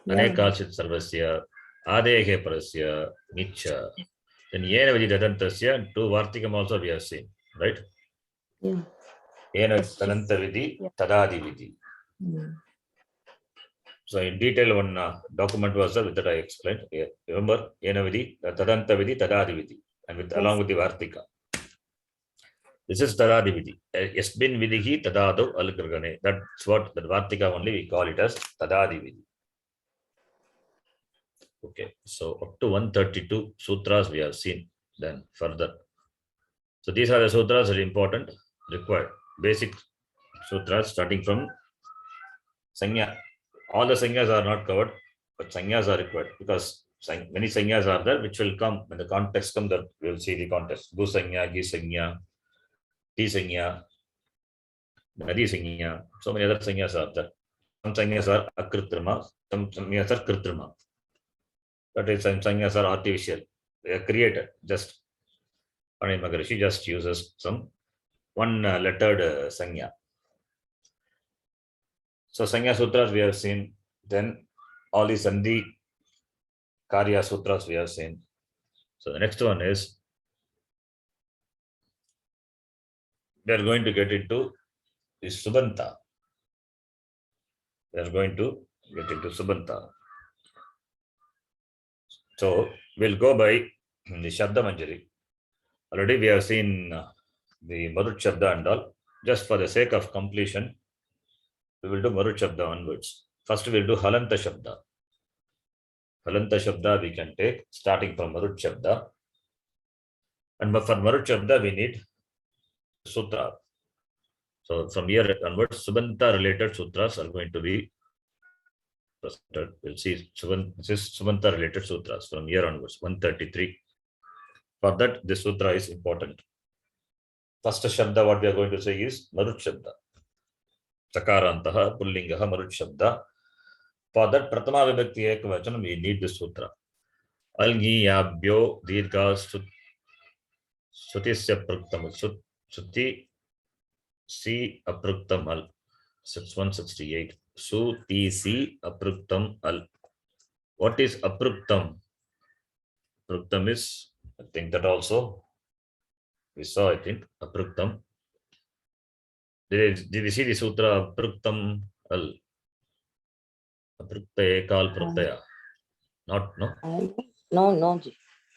Anekachit Sarvasya, Adehe Parasya, Nicha. Then Yena Vidi Tadantasya, and 2 Vartikam also we have seen, right? Yeah. Yena Tadanta Vidi, Tadadi Vidi. So in detail, one document was there that I explained. Remember, Yena Vidi, Tadanta Vidi, Tadadi Vidi, and with along with the Vartika. This is Tadadi Vidi. Yasmin Vidihi Tadado Al-Grgane. That's what the Vartika only we call it as Tadadi Vidi. Okay, so up to 132 sutras we have seen. Then further. So these are the sutras that are important, required. Basic sutras starting from Sanya. All the Sanyas are not covered, but Sanyas are required because many Sanyas are there which will come when the context comes, that we will see the context. Gu Sanya, Gi Sanya, Ti Sanya, Nadi Sanya, so many other Sanyas are there. Some Sanyas are Akritrima, some Sanyas are Kritrima. That is, some Sanyas are artificial. They are created. Just Pani Maharishi just uses some one lettered Sanya. So Sanya Sutras we have seen. Then all the Sandhi Karya Sutras we have seen. So the next one is we are going to get into the Subanta. We are going to get into Subanta. So we'll go by the Shabda Manjari. Already we have seen the Marut Shabda and all. Just for the sake of completion, we will do Marut Shabda onwards. First we will do Halanta Shabda. Halanta Shabda we can take starting from Marut Shabda. And for Marut Shabda we need Sutra. So from here onwards, Subanta related sutras are going to be presented. We'll see this is Subanta related sutras from here onwards, 133. For that, this sutra is important. First Shabda, what we are going to say is Marut Shabda. Sakarantaha, Pullingaha, Marut Shabda. For that, Pratama Vibhakti Ekavachanam, we need this sutra. Algi Yabhyo Dirgha Sutisya Pruktam. Suti Si Apruktam Al. 168. Sutisi Apruktam Al. What is Apruktam? Apruktam is, I think that also we saw, I think, Apruktam. Did we see the sutra Apruktam Al? Aprukta Ekal Pratyaya. Not, no? No.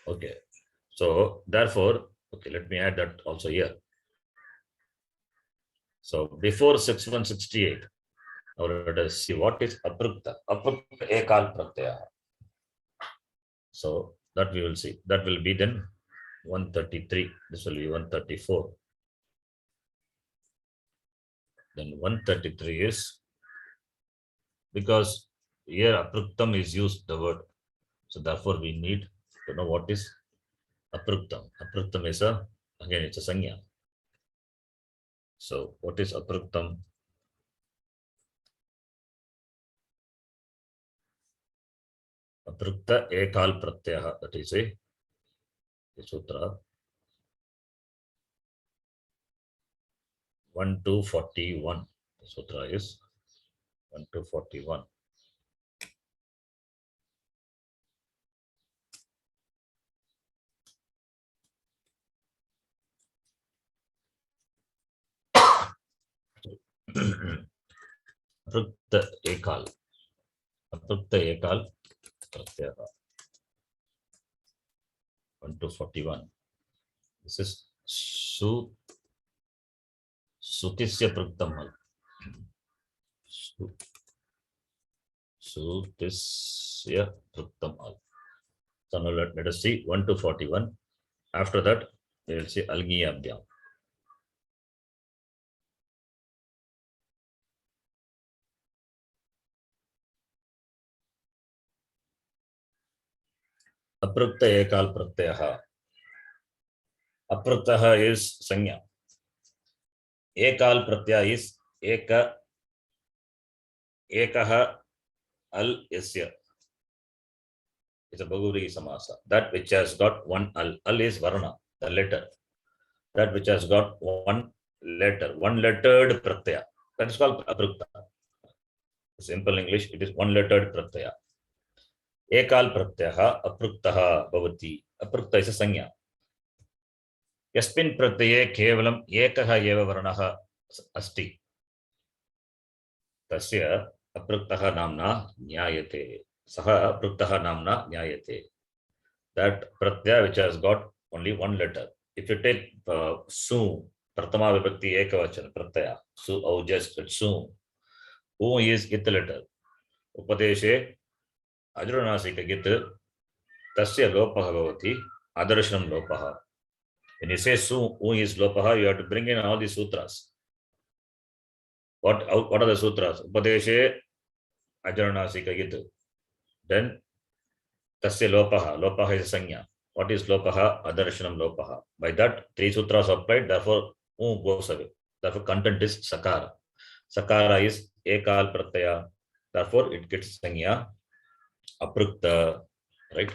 Okay. So, therefore, okay, let me add that also here. So, before 6168, or let us see what is Aprukta. Aprukta Ekal Pratyaya. So, that we will see. That will be then 133. This will be 134. Then 133 is, because here Apruktam is used, the word. So therefore we need to know what is Apruktam. Apruktam is again it's a Sanya. So what is Apruktam? Aprukta Ekal Pratyaha, that is a sutra. 1241. The sutra is 1241. Aprukta Ekal. Aprukta Ekal Pratyaha. 1241. This is Sutisya Pruktamal. Sutisya Pruktamal. So now let us see 1 to 41. After that, we will see Algi Abhyam. अपृक्त एकाल प्रत्ययः. अपृक्तः is संज्ञा. एकाल प्रत्यय is एकः al यस्य. It's a Bahuvrihi Samasa. That which has got one al. Al is varna, the letter. That which has got one letter, one lettered pratyaya. That is called aprukta. Simple English, it is one lettered pratyaya. Ekal pratyaya apruktaha bhavati. Aprukta is a sanya. Yasmin pratyaye kevalam ekaha eva varnaha asti. Tasya apruktaha namna nyayate. Saha apruktaha namna nyayate. That pratyaya which has got only one letter. If you take su, pratama vibhakti ekavachana pratyaya, su aujas su, who is git letter. Upadeshe ajranasika git tasya lopaha bhavati adarshanam lopaha. When you say su, who is lopaha, you have to bring in all the sutras. What are the sutras? Upadeshe ajranasika git. Then tasya lopaha. Lopaha is a sanya. What is lopaha? Adarshanam lopaha. By that, three sutras applied, therefore, goes away. Therefore, content is sakara. Sakara is ekal pratyaya. Therefore, it gets sanya. Aprukta. Right?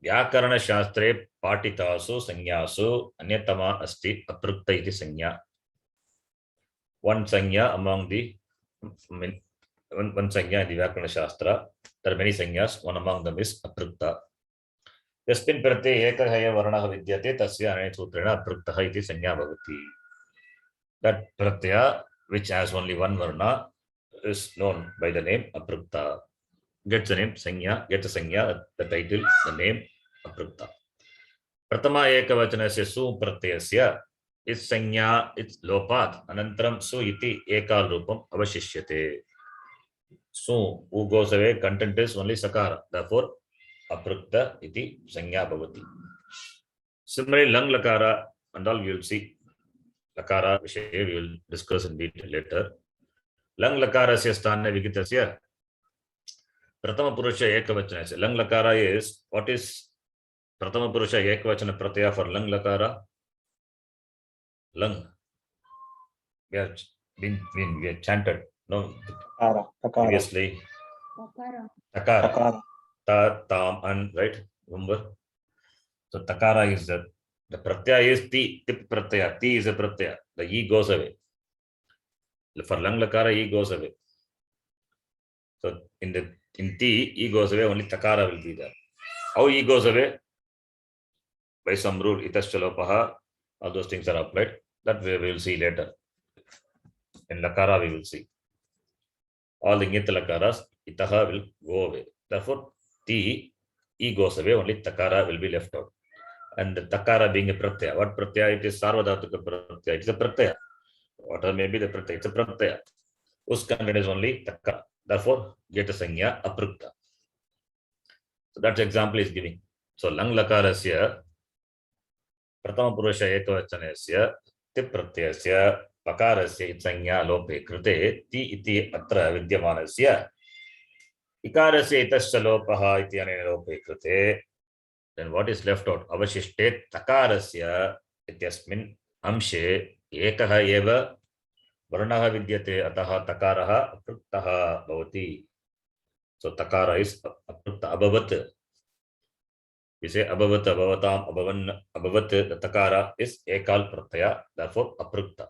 Vyakarana shastre patitasu sanyasu anyatama asti aprukta iti sanya. One sanya among the one sanya in the Vyakarana shastra. There are many sanyas. One among them is aprukta. यस्मिन् प्रत्यये एकः एव वर्णः विद्यते तस्य अनेन सूत्रेण अपृक्तः इति संज्ञा भवति. That pratyaya which has only one varna is known by the name aprukta. Gets the name sanya, gets the sanya, the title, the name aprukta. Pratama ekavachanasya su pratyayasya is sanya, it's lopat, anantaram su iti ekal rupam avashishyate. Su, who goes away, content is only sakara. Therefore, aprukta iti sanya bhavati. Similarly, lang lakara and all we will see. Lakara vishaye we will discuss in detail later. Lang lakarasya sthane vigitasya pratama purusha ekavachanasya. Lang lakara is, what is pratama purusha ekavachana pratyaya for lang lakara? Lang. We have chanted, no, previously. Takara. Ta, tam, and, right? Remember? So takara is the pratyaya is ti, tip pratyaya. Ti is a pratyaya. The e goes away. For lang lakara, e goes away. So in ti, e goes away, only takara will be there. How e goes away? By some rule, itascha lopaha, all those things are applied. That we will see later. In lakara, we will see. All the ngit lakaras, itaha will go away. Therefore, ti, e goes away, only takara will be left out. And the takara being a pratyaya. What pratyaya? It is sarvadhatuka pratyaya. It is a pratyaya. Whatever may be the pratyaya, it's a pratyaya. Whose content is only takara. Therefore, get a sanya aprukta. So that example is giving. So lang lakarasya pratama purusha ekavachanasya tip pratyasya pakarasya sanya lope krute ti iti atra vidyamanasya ikarasya itasya lopaha iti anena lope krute. Then what is left out? Avashishte takarasya ityasmin amshe ekaha eva varnaha vidyate ataha takaraha apruktaha bhavati. So takara is aprukta abhavat. We say abhavat, abhavatam, abhavan, abhavat. The takara is ekal pratyaya. Therefore, aprukta.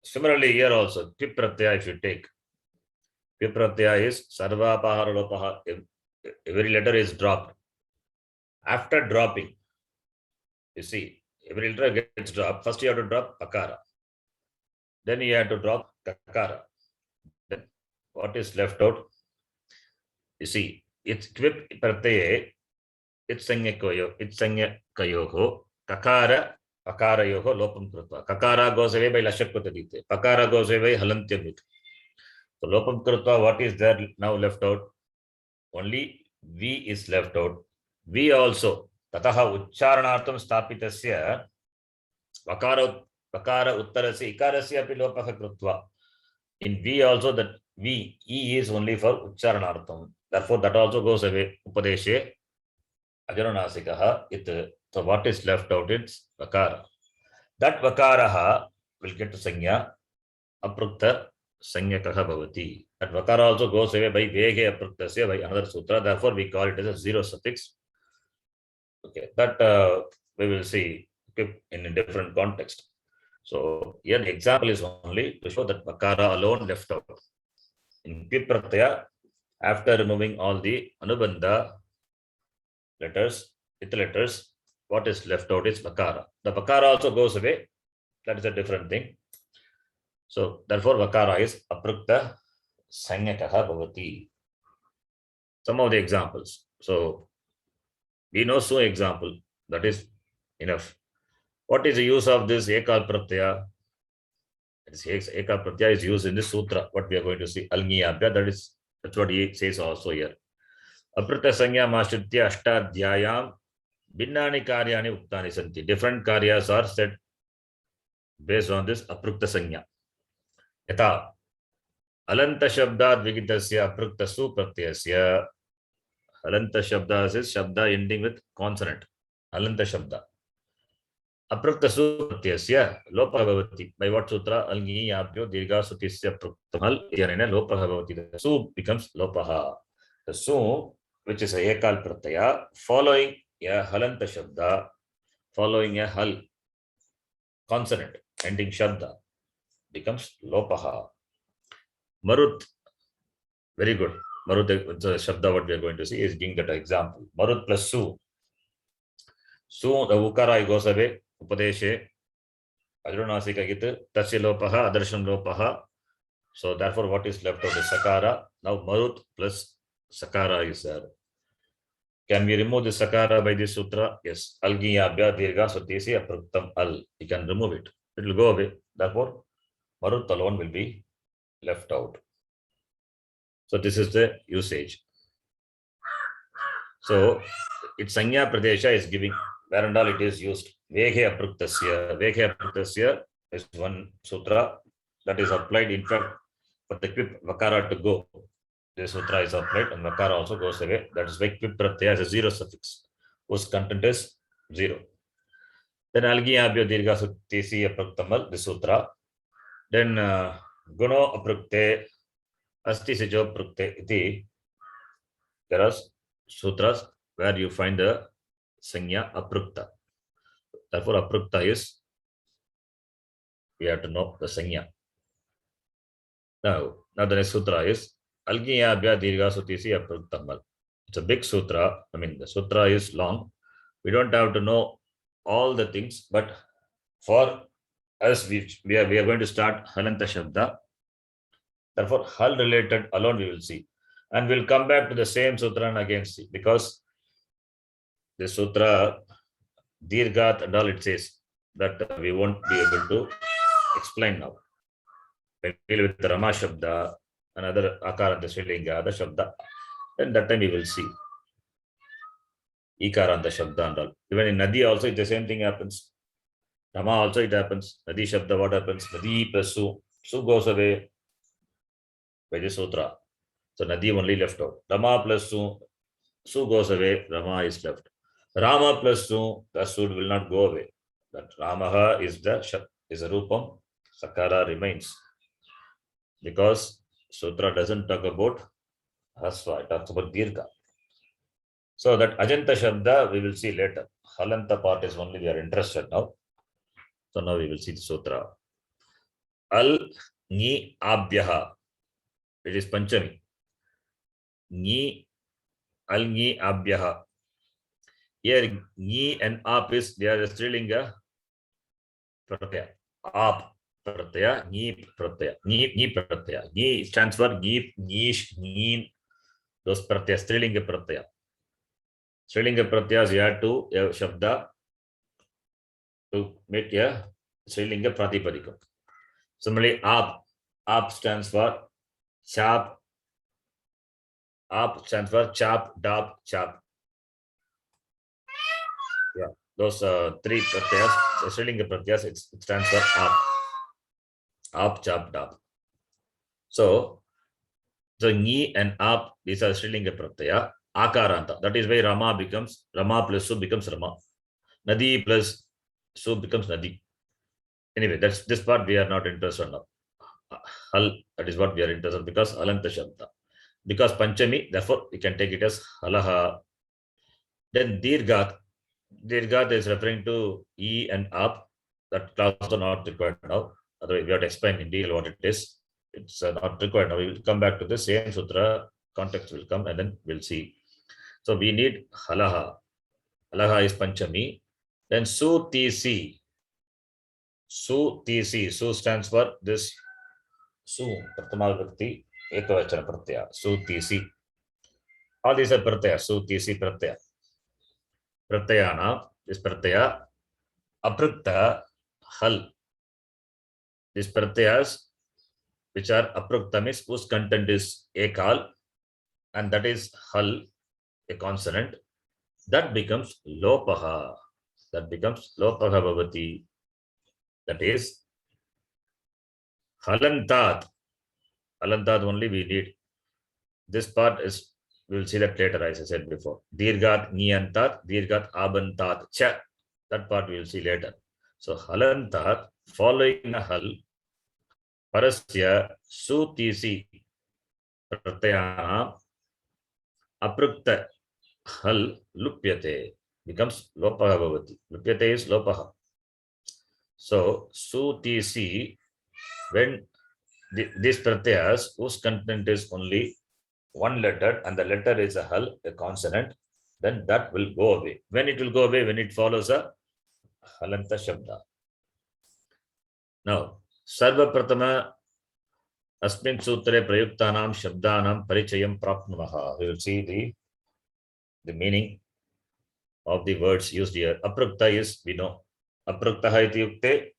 Similarly, here also, pip pratyaya, if you take, pip pratyaya is sarva pahara lopaha. Every letter is dropped. After dropping, you see, every letter gets dropped. First, you have to drop pakara. Then you have to drop takara. Then what is left out? You see, it's kvip pratyaye, it's sanya kayoho, kakara, pakara yoho, lopam krutva. Kakara goes away by lashakvatadite. Pakara goes away halantyamit. So lopam krutva, what is there now left out? Only V is left out. V also, tataha uchcharanartam sthapitasya vakara uttarasya ikarasya api lopaha krutva. In V also, that V, E is only for Ucharanartham. Therefore, that also goes away. Upadeshe, Ajaranasikaha, it. So what is left out is Vakara. That Vakaraha will get to Sanya, Aprukta Sanyakaha Bhavati. That Vakara also goes away by Vege Apruktasya by another sutra. Therefore, we call it as a zero suffix. Okay, that we will see in a different context. So here the example is only to show that Vakara alone left out. In Pipratyaya, after removing all the Anubandha letters, with letters, what is left out is Vakara. The Vakara also goes away. That is a different thing. So therefore Vakara is Aprukta Sanyakaha Bhavati. Some of the examples. So we know so example. That is enough. What is the use of this Ekal Pratyaya? Ekal Pratyaya is used in this sutra. What we are going to see, Alniyabhya, that's what he says also here. Aprukta Sanya Mashritya Ashtadhyayam Binnani Karyani Uktani Santi. Different karyas are said based on this Aprukta Sanya. Yatha Alanta Shabda Dvigitasya Aprukta Su Pratyasya. Alanta Shabda is Shabda ending with consonant. Alanta Shabda. Aprukta Su Pratyasya Lopa Bhavati. By what sutra? Alngi Yabhyo Dirgha Sutisya Pruktamal Yanina Lopa Bhavati. The Su becomes Lopaha. The Su, which is a Ekal Pratyaya, following a Halanta Shabda, following a Hal consonant ending Shabda, becomes Lopaha. Marut, very good. Marut, the Shabda, what we are going to see, is giving that example. Marut plus Su. Su, the Ukara goes away. Upadeshe, Ajaranasika Gita, Tasya Lopaha, Adarsham Lopaha. So therefore, what is left of the Sakara? Now Marut plus Sakara is there. Can we remove the Sakara by this sutra? Yes. Algiyabhya Dirgha Sutisi Apruktam Al. You can remove it. It will go away. Therefore, Marut alone will be left out. So this is the usage. So its Sanya Pradesha is giving where and all it is used. Veghe Apruktasya. Veghe Apruktasya is one sutra that is applied. In fact, for the Kvip Vakara to go, this sutra is applied and Vakara also goes away. That is why Kvip Pratyaya is a zero suffix, whose content is zero. Then Algiyabhyo Dirgha Sutisi Apruktamal, the sutra. Then Guno Aprukte Asti Sijo Prukte iti. There are sutras where you find the Sanya Aprukta. Therefore, Aprukta is, we have to know the Sanya. Now the next sutra is Algiyabhya Dirgha Sutisi Apruktamal. It's a big sutra. I mean, the sutra is long. We don't have to know all the things, but for us, we are going to start Halanta Shabda. Therefore, Hal related alone we will see. And we'll come back to the same sutra and again see, because the sutra, Dirghat and all it says, that we won't be able to explain now. We'll deal with the Rama Shabda, another Akaranta Srilinga, the Shabda, and that time we will see. Ikaranta Shabda and all. Even in Nadi also, the same thing happens. Rama also it happens. Nadi Shabda, what happens? Nadi plus Su. Su goes away by the sutra. So Nadi only left out. Rama plus Su. Su goes away. Rama is left. Rama plus Su. The Su will not go away. That Ramaha is a Rupam. Sakara remains. Because sutra doesn't talk about Hasva. It talks about Dirgha. So that Ajanta Shabda we will see later. Halanta part is only we are interested now. So now we will see the sutra. Al Ni Abhyaha. It is Panchami. Ni Al Ni Abhyaha. Here Ni and Ap is, they are the Strilinga Pratyaya. Ap Pratyaya, Ni Pratyaya. Ni Pratyaya. Ni stands for Ni, Nish, Neen. Those Pratyaya, Strilinga Pratyaya. Strilinga Pratyayas, you have to Shabda to make a Strilinga Pratipadika. Similarly, Ap stands for Chap. Ap stands for Chap, Dab, Chap. Yeah, those three Pratyayas, Strilinga Pratyayas, it stands for Ap. Ap, Chap, Dab. So, So Ni and Ap, these are Strilinga Pratyaya. Akaranta. That is why Rama plus Su becomes Rama. Nadi plus Su becomes Nadi. Anyway, that's this part we are not interested in. Hal, that is what we are interested in because Halanta Shabda. Because Panchami, therefore we can take it as Halaha. Then Dirgat. Dirgat is referring to E and Ap. That class are not required now. Otherwise, we have to explain in detail what it is. It's not required now. We will come back to the same sutra. Context will come and then we'll see. So we need Halaha. Halaha is Panchami. Then Su TC. Su TC. Su stands for this Su. Prathama Vibhakti. Ekavachana Pratyaya. Su TC. All these are Pratyaya. Su TC Pratyaya. Pratyayana. This Pratyaya. Aprukta. Hal. These Pratyayas which are Aprukta means whose content is Ekal and that is Hal, a consonant. That becomes Lopaha. That becomes Lopaha Bhavati. That is Halantat. Halantat only we need. This part is, we will see that later as I said before. Dirgat Niyantat, Dirgat Abantat Cha. That part we will see later. So Halantat, following a Hal, Parasya Sutisi Pratyayana Aprukta Hal Lupyate becomes Lopaha Bhavati. Lupyate is Lopaha. So Sutisi, when these pratyayas whose content is only one letter and the letter is a Hal, a consonant, then that will go away. When it will go away? When it follows a Halanta Shabda. Now, Sarva Pratama Asmin Sutre Prayuktanam Shabdanam Parichayam Prapnumaha. We will see the meaning of the words used here. Aprukta is, we know. Apruktaha iti yukte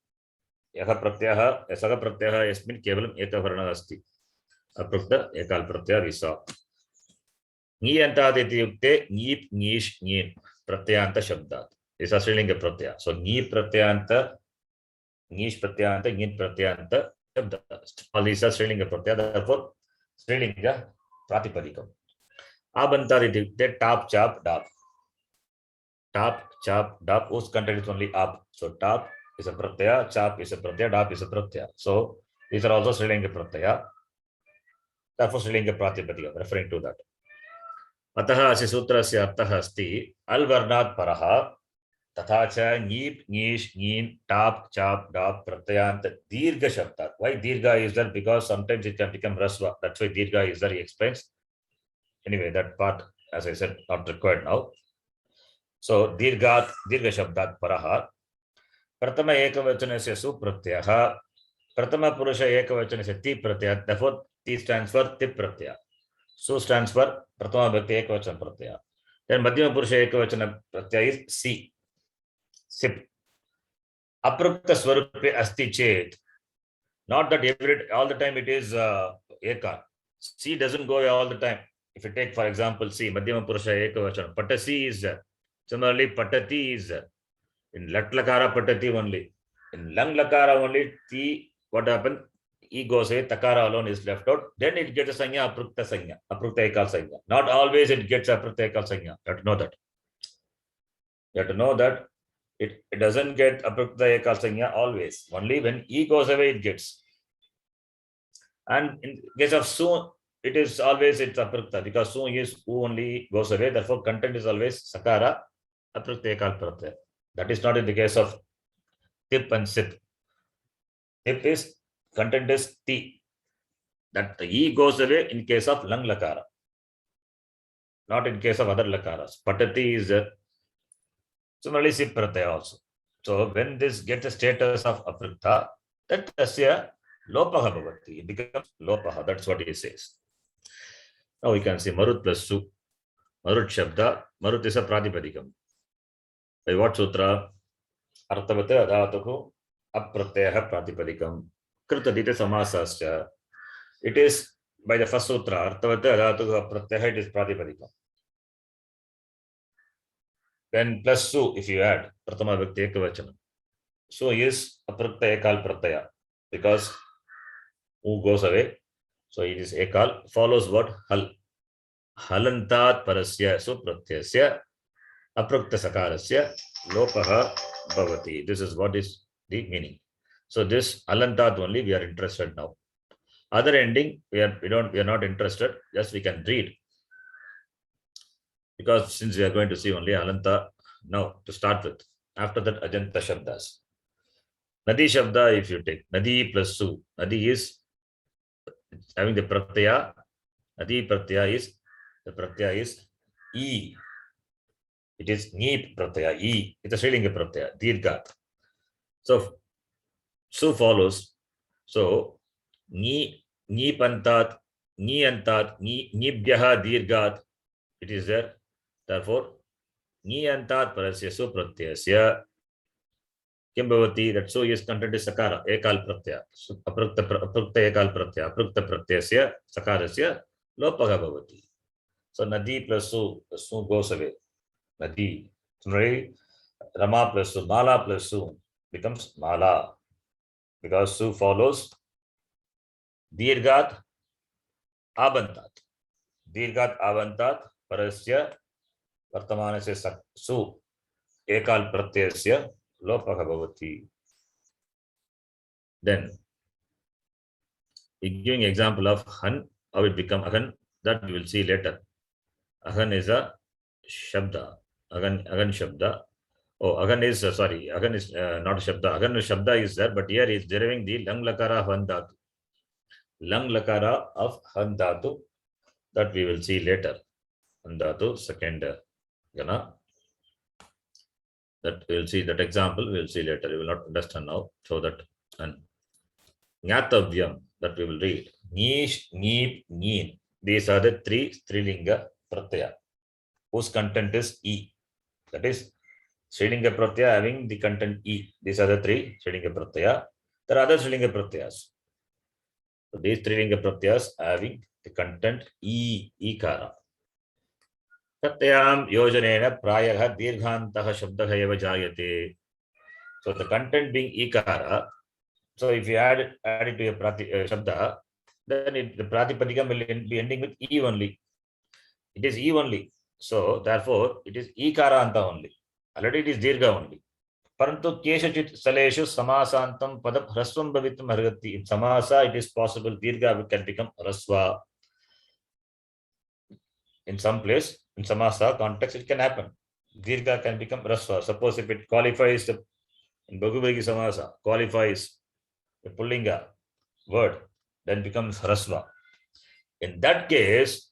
yaha pratyaha, yasaga pratyaha yasmin kevalam eka varna asti. Aprukta ekal pratyaya we saw. Niyantat iti yukte nip, nish, nyin. Pratyayanta shabdat. These are Strilinga pratyaya. So ni pratyayanta, nish pratyayanta, nyin pratyayanta shabdat. All these are Strilinga pratyaya. Therefore, Strilinga pratipadikam. Abantar iti yukte tap, chap, dap. Tap, chap, dap, whose content is only up. So tap is a pratyaya, chap is a pratyaya, dap is a pratyaya. So these are also Strilinga pratyaya. Therefore, Strilinga pratipadika, referring to that. Ataha asya sutrasya artha asti al varnat paraha tatha cha nip, nish, nin, tap, chap, dap, pratyayant, dirgha shabdat. Why dirgha is there? Because sometimes it can become rasva. That's why dirgha is there, he explains. Anyway, that part, as I said, not required now. So dirgha shabdat paraha. Pratama ekavachanasya su pratyaya. Pratama purusha ekavachanasya ti pratyaya. Therefore, ti stands for tip pratyaya. Su stands for Pratama Bhakti ekavachana pratyaya. Then Madhyama purusha ekavachana pratyaya is si. Sip. Aprukta swarupe asti chet. Not that all the time it is eka. Si doesn't go away all the time. If you take, for example, si, Madhyama purusha ekavachana, patasi is there. Similarly, patati is there. In lat lakara patati only. In lang lakara only, ti, what happened? E goes away, takara alone is left out. Then it gets a sanya, aprukta sanya, aprukta ekal sanya. Not always it gets aprukta ekal sanya. You have to know that. You have to know that it doesn't get aprukta ekal sanya always. Only when E goes away, it gets. And in case of su, it is always it's aprukta because su is u only goes away. Therefore, content is always sakara, aprukta ekal pratyaya. That is not in the case of tip and sip. Tip is content is ti. That the E goes away in case of lang lakara, not in case of other lakaras. Patati is there. Similarly, sip pratyaya also. So when this gets the status of aprukta, that tasya lopaha bhavati. It becomes lopaha. That's what he says. Now we can see marut plus su. Marut shabda. Marut is a pratipadikam. By what sutra? Arthavate adhatuku apratyaya pratipadikam. Krutadita samasascha. It is by the first sutra. Arthavate adhatuku apratyaya, it is pratipadikam. Then plus su, if you add pratama vibhakti ekavachana. Su is aprukta ekal pratyaya because u goes away. So it is ekal. Follows what? Hal. Halantat parasya supratyasya aprukta sakarasya lopaha bhavati. This is what is the meaning. So this alantat only we are interested now. Other ending we are not interested. Just we can read, because since we are going to see only alanta now to start with. After that ajanta shabdas. Nadi shabda, if you take nadi plus su, nadi is having the pratyaya. Nadi pratyaya is the pratyaya is e. It is ni pratyaya e. It's a Srilinga pratyaya dirgha. So su follows. So ni pantat ni antat ni nibhyaha dirghat. It is there. Therefore ni antat parasya su pratyasya किम भवति? that so is content is sakara ekal pratyaya aprukta ekal pratyaya aprukta pratyasya sakarasya lopah bhavati. So nadi plus su goes away. Nadi, right? Rama plus su, mala plus su becomes mala, because su follows dirghat abantat. Dirghat abantat parasya vartamanasya su ekal pratyasya lopah bhavati. Then giving example of han, how it become ahan, that we will see later. Ahan is a shabda. Agan shabda. Oh, agan is agan is not a shabda. Agan shabda is there, but here is deriving the lang lakara of han dhatu. Lang lakara of han dhatu, that we will see later. Han dhatu, second gana. That we will see, that example we will see later. We will not understand now. So that and Nyatavyam, that we will read. Nish, Neep, Neen. These are the three Strilinga pratyaya, whose content is E. That is Strilinga pratyaya having the content E. These are the three Strilinga pratyaya. There are other Strilinga pratyayas. So these Strilinga pratyayas having the content E, Ikara. Pratyayam yojanena prayaha dirghantaha shabdaha eva jayate. So the content being Ikara. So if you add it to a shabda, then the pratipadikam will be ending with E only. It is E only. So therefore it is Ikaranta only. Already it is dirgha only. Parantu keshachit saleshu samasantam padam hrasvam bhavitum arhati. In samasa it is possible dirgha can become rasva. In some place, in samasa context, it can happen. Dirgha can become rasva. Suppose if it qualifies in Bhagavagi samasa, qualifies the pullinga word, then becomes rasva. In that case,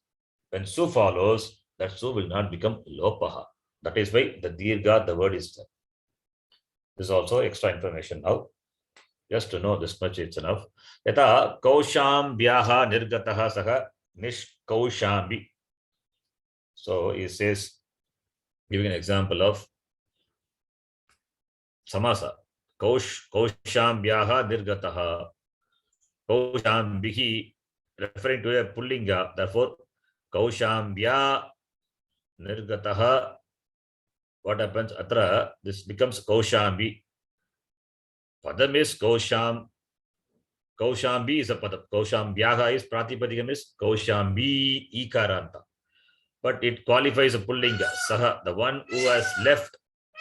when su follows, that su will not become lopaha. That is why the dirgha, the word is there. This is also extra information now. Just to know this much, it's enough. Yata kaushambhyaha nirgataha saha nishkaushambi. So he says, giving an example of samasa. Kaushambhyaha nirgataha. Kaushambhihi, referring to a pullinga. Therefore, kaushambhya nirgataha. What happens? Atra, this becomes kaushambi. Padam is kausham. Kaushambi is a padam. Kaushambhyaha is pratipadikam is kaushambi ikaranta. But it qualifies a pullinga. Saha, the one who has left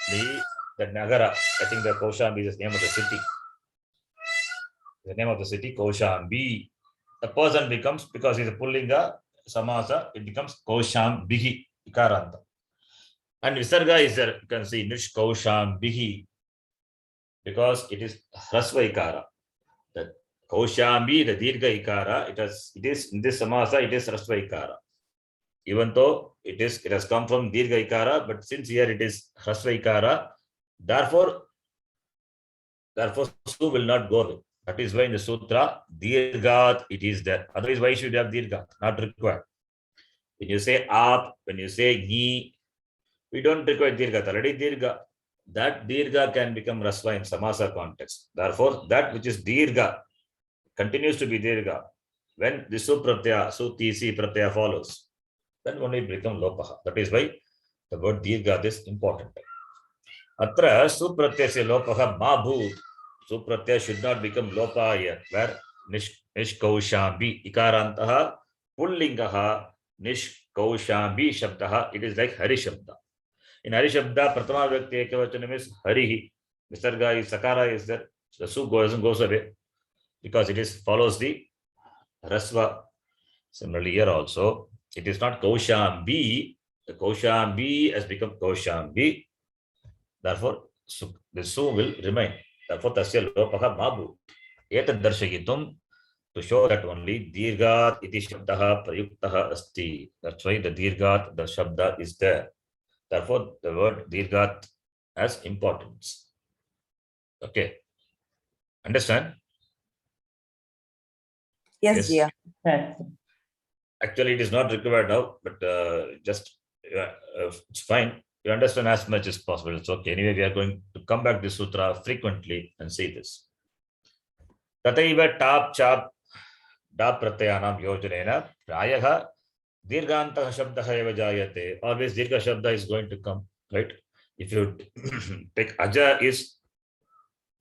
the Nagara. I think the Kaushambi is the name of the city. The name of the city, Kaushambi. The person becomes, because he is a pullinga, samasa, it becomes Kaushambihi, ikaranta. And Visarga is there, you can see Nishkaushambihi, because it is Hrasva ikara. The Kaushambi, the Dirgha ikara, it is in this samasa, it is Hrasva ikara. Even though it has come from Dirgha ikara, but since here it is Hrasva ikara, therefore su will not go away. That is why in the sutra, dirghat it is there. Otherwise, why should you have dirghat? Not required. When you say aap, when you say ni, we don't require dirghat. Already dirgha. That dirgha can become rasva in samasa context. Therefore, that which is dirgha continues to be dirgha. When the su pratyaya, su tisi pratyaya follows, then only it becomes lopaha. That is why the word dirgha is important. Atra su pratyasya lopaha ma bhoot. Su pratyaya should not become lopa here. Where निष्कौशाम्बी इकारान्तः पुल्लिङ्गः निष्कौशाम्बी शब्दः. It is like Hari Shabda. In Hari Shabda, Prathama Vyakti Ekavachana means Harihi. Visarga is Sakara is there. The su goes away because it is follows the Rasva. Similarly here also, it is not Kaushambi. The Kaushambi has become Kaushambi. Therefore, the su will remain. Therefore, tasya lopaha mabu. Etad darshayitum, to show that only dirgat iti shabdaha prayuktaha asti. That's why the dirgat, the shabda is there. Therefore, the word dirgat has importance. Okay. Understand? Yes, dear. Yes. Actually, it is not required now, but just it's fine. You understand as much as possible. It's okay. Anyway, we are going to come back to this sutra frequently and see this. Tataiva tap chap da pratyanam yojanena prayaha dirgantah shabdah eva jayate. Always dirgha shabda is going to come, right? If you take aja is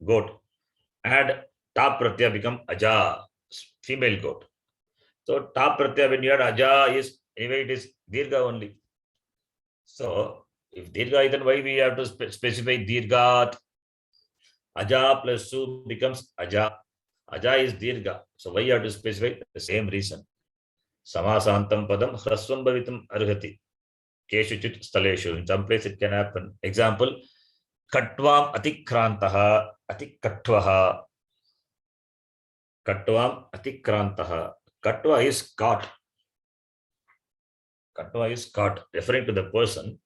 goat, add tap pratyaya become aja, female goat. So tap pratyaya when you add aja is anyway it is dirgha only. So if dirgha, then why we have to specify dirghat? Aja plus su becomes aja. Aja is dirgha. So why you have to specify? The same reason. Samasantam padam hrasvam bhavitum arhati. Keshuchit staleshu. In some place it can happen. Example, katvam atikrantaha atikkatvaha. Katvam atikrantaha. Katva is caught. Katva is caught, referring to the person.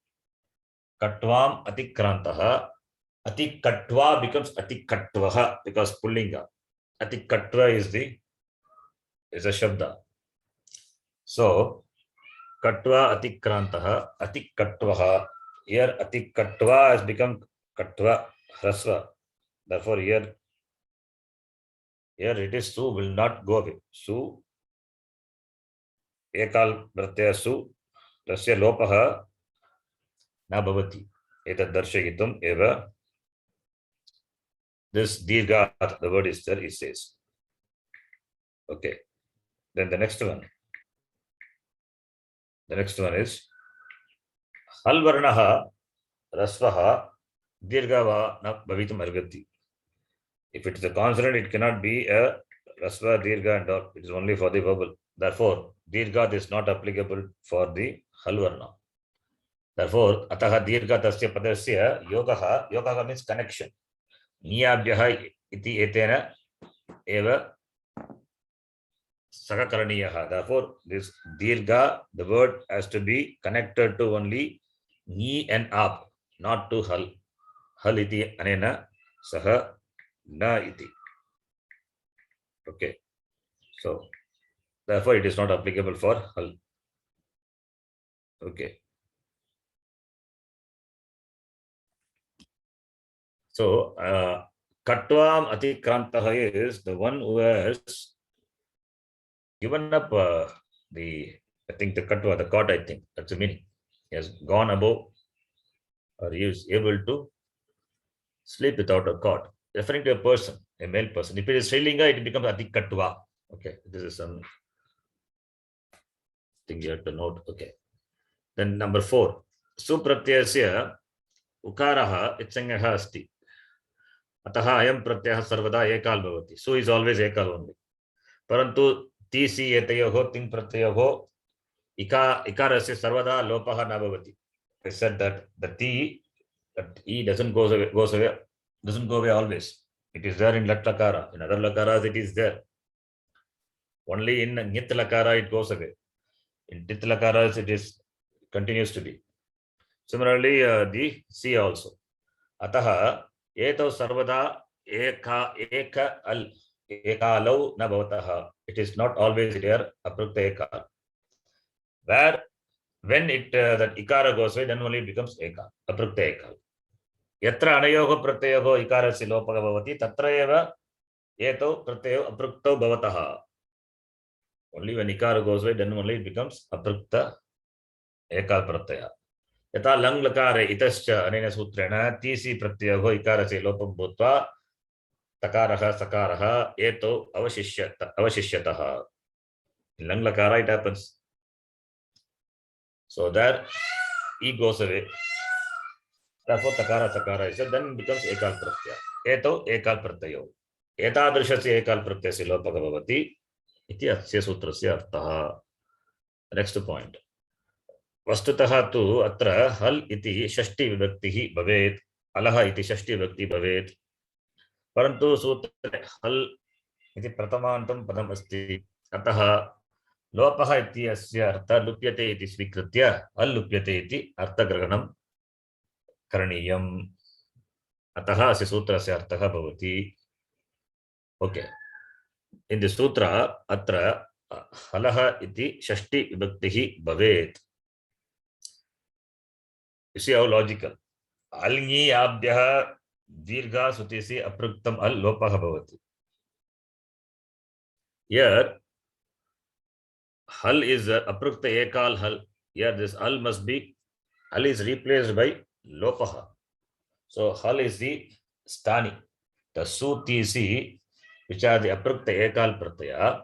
Katvam atikrantaha. Atikkatva becomes atikkatvaha because pullinga. Atikkatva is a shabda. So katva atikrantaha, atikkatvaha. Here atikkatva has become katva, hrasva. Therefore here it is su will not go away. Su ekal pratyaya su tasya lopaha na bhavati. Etad darshayitum eva. This dirgha, the word is there, it says. Okay. Then the next one. The next one is halvarnaha rasvaha dirghava na bhavitum argati. If it is a consonant, it cannot be a rasva, dirgha and all. It is only for the vowel. Therefore, dirgha is not applicable for the halvarna. Therefore, ataha dirgha tasya padasya yogaha. Yogaha means connection. Niyabhyaha iti etena eva sakakaraniyaha. Therefore, this dirgha, the word has to be connected to only ni and ab, not to hal. Hal iti anena saha na iti. Okay. So, therefore, it is not applicable for hal. Okay. So, katvam atikrantaha is the one who has given up I think the katva, the god, I think that's the meaning. He has gone above, or he is able to sleep without a god, referring to a person, a male person. If it is Srilinga, it becomes atikatva. Okay, this is some thing you have to note. Okay. Then number 4, supratyasya ukaraha itsangaha asti. Ataha ayam pratyah sarvada ekal bhavati. Su is always ekal only. Parantu ti si etayoho ting pratyayoho ikarasya sarvada lopaha na bhavati. I said that the ti, that e doesn't go away always. It is there in lat lakara. In other lakaras it is there. Only in nyat lakara it goes away. In tit lakaras it continues to be. Similarly, the C also. Ataha eto sarvada ekalau na bhavataha. It is not always there aprukta ekal. Where when that ikara goes away, then only it becomes ekal, aprukta ekal. Yatra anayoho pratyayoho ikarasya lopaha bhavati tatra eva eto pratyayo aprukta bhavataha. Only when ikara goes away, then only it becomes aprukta ekal pratyaya. Yata lang lakare itascha anena sutrena tisi pratyayoho ikarasya lopam bhutva takarah, sakarah, eto avashishyatah. In lang lakara it happens. So there E goes away. Therefore takara sakara is then it becomes ekal pratyaya. Eto ekal pratyayo. एतादृशस्य एकल प्रत्ययस्य लोपः भवति इति अस्य सूत्रस्य अर्थः. Next point. वस्तुतः तु अत्र हल इति षष्ठी विभक्तिः भवेत्, अलः इति षष्ठी विभक्तिः भवेत्, परन्तु सूत्रे हल इति प्रथमान्तं पदम् अस्ति. अतः लोपः इत्यस्य अर्थः लुप्यते इति स्वीकृत्य हल लुप्यते इति अर्थग्रहणं करणीयम्. अतः अस्य सूत्रस्य अर्थः भवति. Okay. In the sutra atra halaha iti shashti vibhaktihi bhavet. You see how logical. Alngi abhyah dirgha sutisi apruktam al lopah bhavati. Here hal is aprukta ekal hal. Here this al must be, hal is replaced by lopah. So hal is the stani. The sutisi, which are the aprukta ekal pratyaya,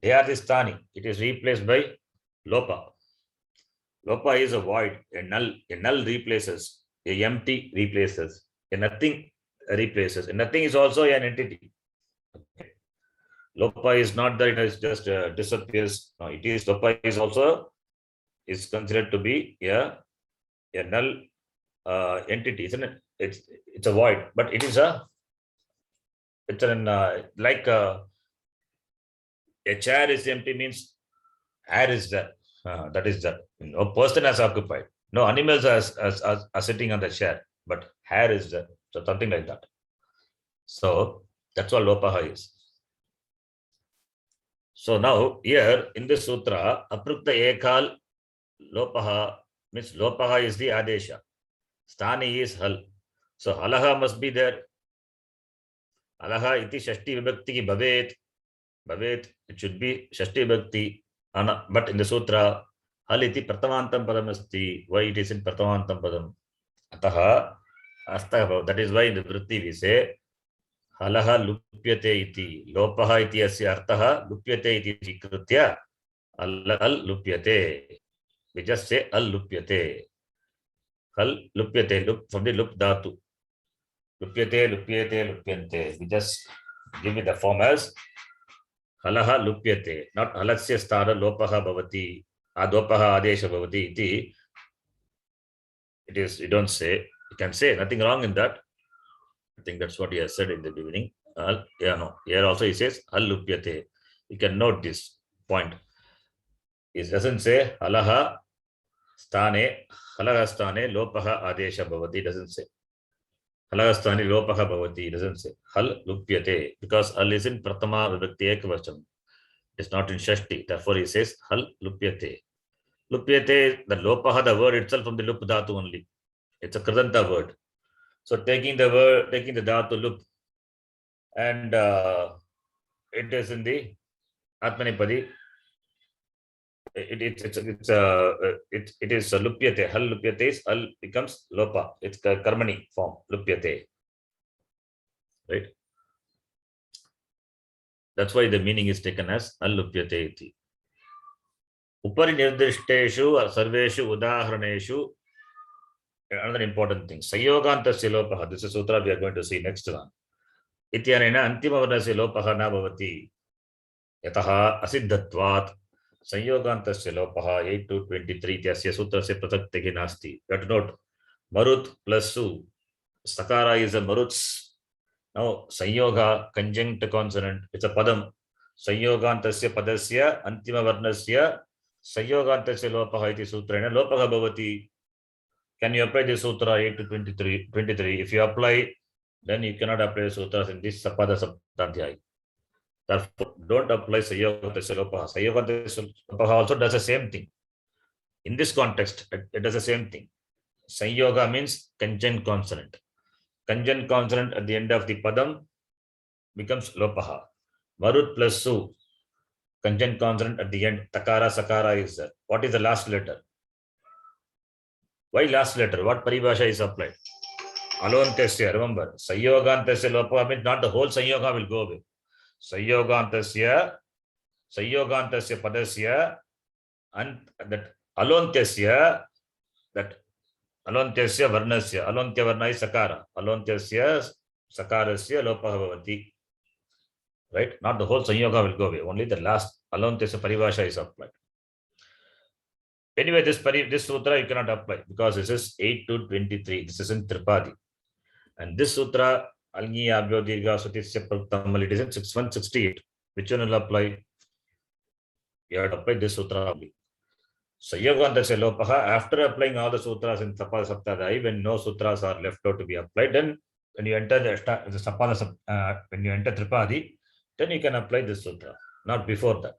they are the stani. It is replaced by lopa. Lopa is a void, a null. A null replaces, a empty replaces, a nothing replaces. A nothing is also an entity. Okay. Lopa is not that it is just disappears. No, it is, lopa is also is considered to be a null entity, isn't it? It's a void, but it is a, it's an like a chair is empty means air is there. That is that. No person has occupied. No animals are sitting on the chair, but hair is there. So something like that. So that's what lopaha is. So now here in this sutra, aprukta ekal lopaha means lopaha is the adesha. Stani is hal. So halaha must be there. Alaha iti shashti vibhakti bhavet. Bhavet, it should be shashti vibhakti. But in the sutra, hal iti prathamantam padam asti. Why it is in prathamantam padam? Ataha, astha, that is why in the vritti we say, halaha lupyate iti. Lopaha iti asya artaha lupyate iti sikritya. Al lupyate. We just say al lupyate. Hal lupyate, lup from the lup dhatu. Lupyate, lupyate, lupyante. We just give it the form as halaha lupyate, not halasya sthara lopaha bhavati, adopaha adesha bhavati iti. It is, you don't say, you can say nothing wrong in that. I think that's what he has said in the beginning. Yeah, no. Here also he says hal lupyate. You can note this point. It doesn't say halaha sthane lopaha adesha bhavati. It doesn't say. Halastani lopaha bhavati doesn't say. Hal lupyate, because hal is in prathama vibhakti ekavacham. It's not in shashti. Therefore he says hal lupyate. Lupyate, the lopaha, the word itself from the lup dhatu only. It's a kridanta word. So taking the word, taking the dhatu lup, and it is in the atmanipadi. It is lupyate. Hal lupyate is hal becomes lopa. It's the karmani form lupyate. Right. That's why the meaning is taken as hal lupyate iti. Upari nirdishteshu sarveshu udaharaneshu. Another important thing. Sayogantasya lopaha. This is sutra we are going to see next one. Ityanena antima varnasya lopaha na bhavati. Yataha asiddhatvat. संयोगान्तस्य लोपः 8 to 23 इत्यस्य सूत्रस्य पृथक्तिः नास्ति. You have to note marut plus su. Sakara is a maruts. Now sanyoga conjunct consonant. It's a padam. Sanyogantasya padasya antima varnasya sanyogantasya lopah iti sutrena lopah bhavati. Can you apply the sutra 8 to 23? If you apply, then you cannot apply the sutras in this sapada saptadhyaya. Therefore, don't apply Sayogantasya lopaha. Sayogantasya lopaha also does the same thing. In this context, it does the same thing. Sanyoga means conjunct consonant. Conjunct consonant at the end of the padam becomes lopaha. Marut plus su, conjunct consonant at the end. Takara, sakara is there. What is the last letter? Why last letter? What paribhasha is applied? Alontasya, remember, Sanyogantasya lopa means not the whole Sanyoga will go away. Sanyogantasya padasya, and that Alontasya, that Alontasya varnasya, Alontya varna is sakara, Alontasya sakarasya lopa bhavati. Right? Not the whole Sanyoga will go away, only the last Alontasya paribhasha is applied. Anyway, this sutra you cannot apply because this is 8 to 23. This is in Tripadi. And this sutra, Alngi Abhyo Dirgha Sutisya Praktamal, it is in 6168. Which one will apply? You have to apply this sutra only. Sanyogantasya lopaha, after applying all the sutras in Sapada Saptadhyayi, when no sutras are left out to be applied, then when you enter the Sapada, when you enter Tripadi, then you can apply this sutra, not before that.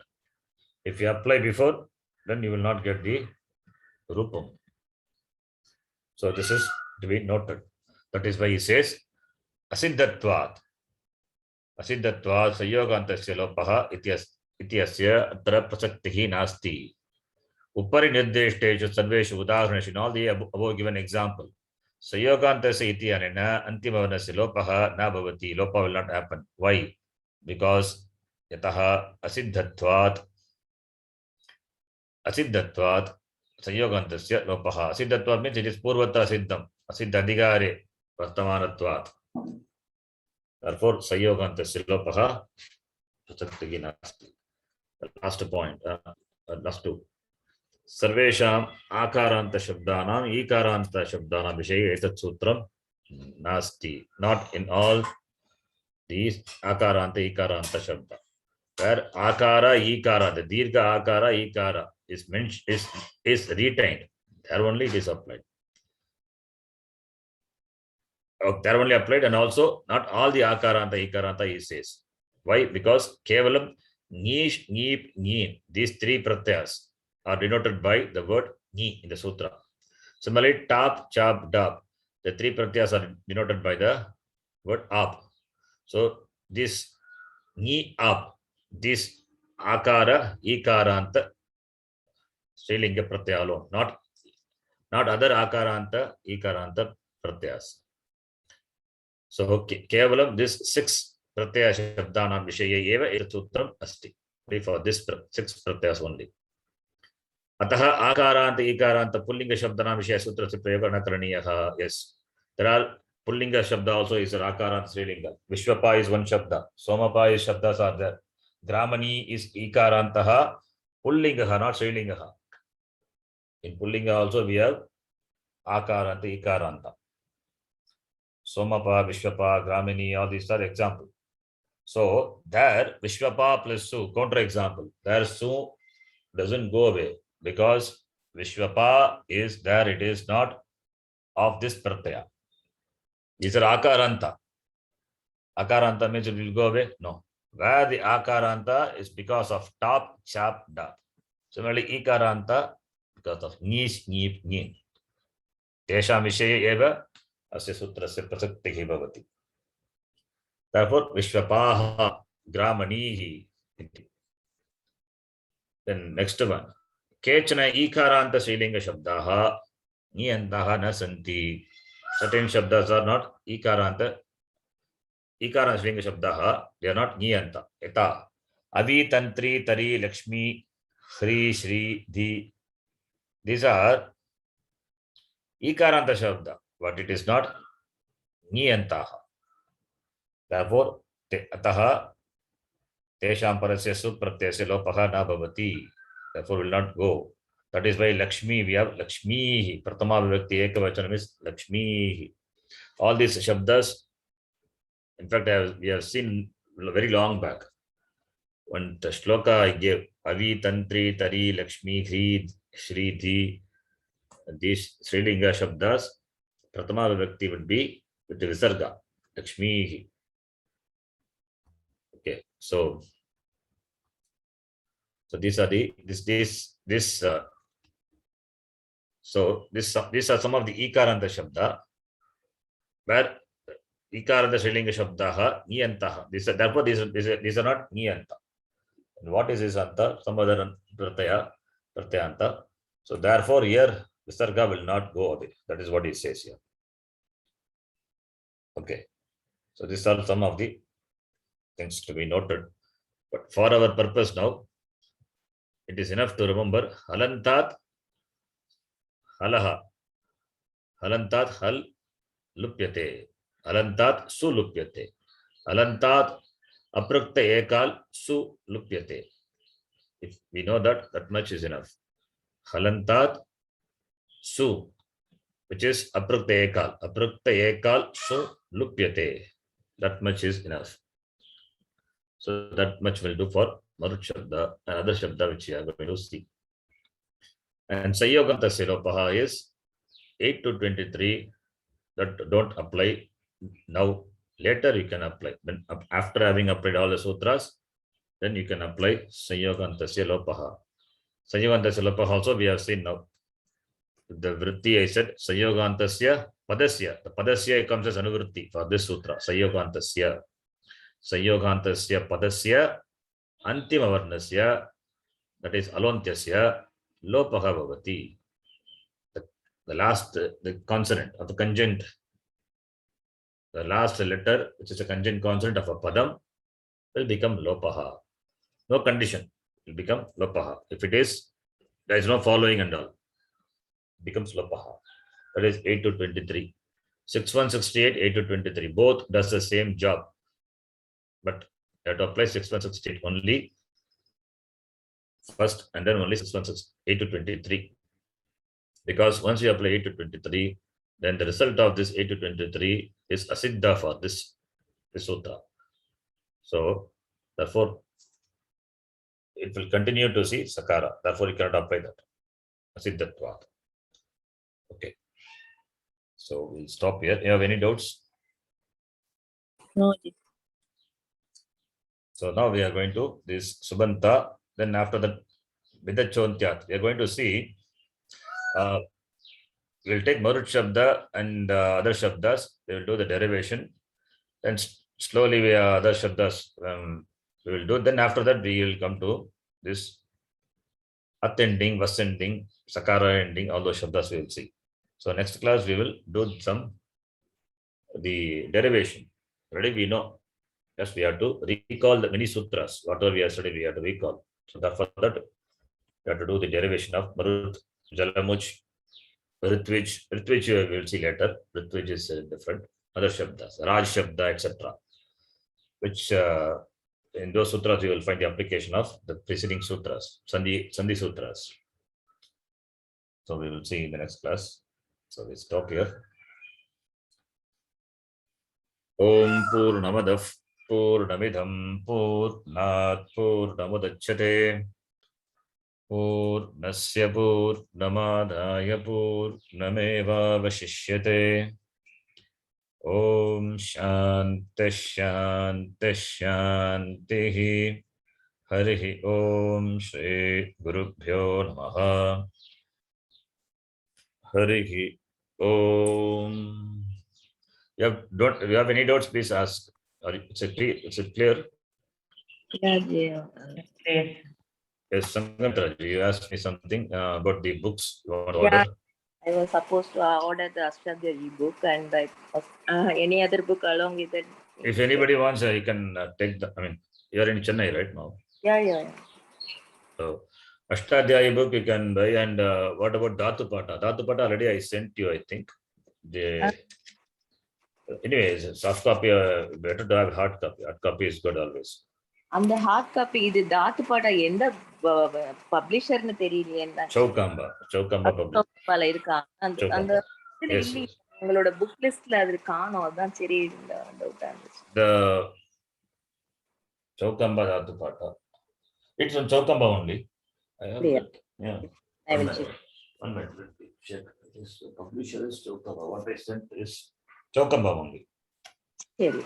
If you apply before, then you will not get the Rupam. So this is to be noted. That is why he says, Asiddhatvat Sanyogantasya lopaha ityasya atra prasaktihi nasti. Upari nirdeshteju sarveshu udaharanashu, in all the above given example. Sanyogantasya iti anena antimavanasya lopaha na bhavati. Lopa will not happen. Why? Because yataha asiddhatvat Sanyogantasya lopaha. Asiddhatvat means it is purvata siddham. Asiddha adhigare vartamanatvat. Therefore, Sanyogantasya lopaha prasaktihi nasti. The last point, last two. Sarvesham akaranta shabdanam ikaranta shabdanam vishaye etat sutram nasti. Not in all these akaranta ikaranta shabda. Where akara ikara, the dirgha akara ikara is mentioned, is retained, there only it is applied. There only applied, and also not all the akaranta ikaranta he says. Why? Because kevalam nish neep neen, these three pratyas are denoted by the word ni in the sutra. Similarly, tap, chap, dap, the three pratyas are denoted by the word ap. So this ni ap, this akara, ikaranta, Srilinga pratyaya alone, not other akaranta, ikaranta pratyas. So kevalam this 6 pratyaya shabdanam vishaye eva etat sutram asti. For this 6 pratyas only. Ataha akaranta ikaranta pullinga shabdanam vishaya sutra se prayoga na karaniyaha. Yes, there are pullinga shabda also is an akaranta Srilinga. Vishwapa is one shabda. Somapa is shabdas are there. Gramani is ikarantaha, pullingaha, not Srilingaha. In pullinga also we have akaranta ikaranta. Somapa, Vishwapa, Gramini, all these are example. So there Vishwapa plus Su, counter example. There Su doesn't go away because Vishwapa is there, it is not of this pratyaya. These are akaranta. Akaranta means it will go away? No. Where the akaranta is because of top, chap, dap. Similarly, ikaranta because of nish, neep, nin. Tesham vishaye eva asya sutrasya prasaktihi bhavati. Therefore, Vishwapaha Gramanihi. Then next one. Kechana ikaranta Srilinga shabdaha niyantaha na santi. Certain shabdas are not ikaranta. Ikaranta Srilinga shabdaha, they are not niyanta. Eta. Avi, Tantri, Tari, Lakshmi, Hri, Shri, Di. These are ikaranta shabda, but it is not niyantaha. Therefore, ataha tesham parasya supratyasya lopaha na bhavati. Therefore, will not go. That is why Lakshmi, we have Lakshmi. Pratama vibhakti ekavachanam is Lakshmi. All these shabdas, in fact, we have seen very long back. When the shloka I gave, Avi, Tantri, Tari, Lakshmi, Hri, Shri, Di, these Srilinga shabdas, Pratama vibhakti would be with the Visarga, Lakshmi. Okay, so these are the these are some of the ikaranta shabda where ikaranta Srilinga shabdaha niyantaha. Therefore these are not niyanta. And what is this anta? Some other pratyanta. So therefore here Visarga will not go away. That is what he says here. Okay. So these are some of the things to be noted. But for our purpose now, it is enough to remember halantat, halaha. Halantat hal lupyate. Halantat su lupyate. Halantat aprukta ekal su lupyate. If we know that, that much is enough. Halantat su, which is aprukta ekal. Aprukta ekal su lupyate. That much is enough. So that much will do for Marut Shabda, another Shabda which we are going to see. And Sayoganta Silopaha is 8 to 23. That don't apply now. Later you can apply. When after having applied all the sutras, then you can apply Sayoganta Silopaha. Sayoganta Silopaha also we have seen now. The vritti I said Sayogantasya Padasya. The Padasya comes as Anuvritti for this sutra. Sayogantasya. Sayogantasya Padasya Antima Varnasya, that is Alontyasya Lopaha Bhavati. The last, the consonant of the conjunct, the last letter, which is a conjunct consonant of a padam, will become Lopaha. No condition, will become Lopaha. If it is, there is no following and all. It becomes Lopaha. That is 8 to 23. 6168, 8 to 23. Both does the same job. But you have to apply 6168 only first and then only 616, 8 to 23. Because once you apply 8 to 23, then the result of this 8 to 23 is asiddha for this sutra. So, therefore, it will continue to see sakara. Therefore, you cannot apply that. Asiddhatvat. Okay. So, we'll stop here. You have any doubts? No. So, now we are going to this Subanta. Then after that, Vidachontyat, we are going to see we'll take Marut Shabda and other Shabdas. We will do the derivation. Then slowly we other Shabdas we will do. Then after that, we will come to this At ending, Vas ending, Sakara ending, all those Shabdas we will see. So next class, we will do the derivation. Already we know. Yes, we have to recall the many sutras. Whatever we have studied, we have to recall. So for that, we have to do the derivation of Marut, Jalamuj, Ritvij we will see later. Ritvij is different. Other Shabdas, Raj Shabda, etc. Which in those sutras you will find the application of the preceding sutras, Sandhi sutras. So we will see in the next class. So we stop here. Om Purnamadav Purnamidham Purnat Purnamudachyate Purnasya Purnamadaya Purnameva Vashishyate. Om Shanti Shanti Shanti. Harihi Om Shri Gurubhyo Namaha. Harihi Om. You have any doubts? Please ask. Is it clear? Yeah. Yes, Sangamitra, you asked me something about the books you want to Yeah. order. I was supposed to order the Ashtadhya book and like any other book along with it. If anybody wants, you can take the. I mean, you are in Chennai right now. Yeah. So, Ashtadhyayi book you can buy. And what about Dhatupata? Dhatupata already I sent you, I think. Anyways, soft copy, better to have hard copy. Hard copy is good always. அந்த hard copy இது தாத்துப்பாட்டா எந்த பப்ளிஷர்னு தெரியலையே. Chaukamba பல இருக்கா அந்த உங்களோட book லிஸ்ட்ல அது காணோம். அதான் சரி டவுட்டா இருந்துச்சு. The Chaukamba Dhatupata. It's on Chaukamba only. I have Yeah. that. Yeah. I will check. 1 minute. Let me check. This publisher is Chaukamba. What I sent is Chaukamba only. சரி.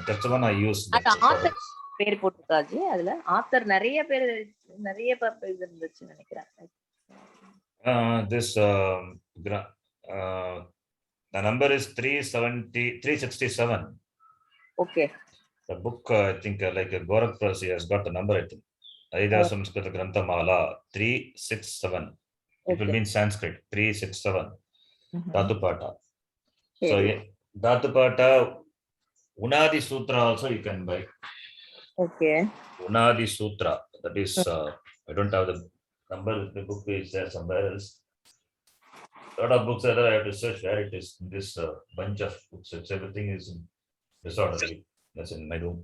That's the one I use. அந்த author பேர் போட்டுருக்காஜி. அதுல author நிறைய இது இருந்துச்சு நினைக்கிறேன். This the number is 367. Okay. The book, I think, like Gorakhpur, he has got the number, I think. Aida Samskrita Granthamala 367. It will be in Sanskrit 367. Dhatupata. So Dhatupata, Unadi Sutra also you can buy. Okay. Unadi Sutra. That is, I don't have the number. The book is there somewhere else. A lot of books are there. I have to search where it is. In this bunch of books, everything is in disorderly. That's in my room.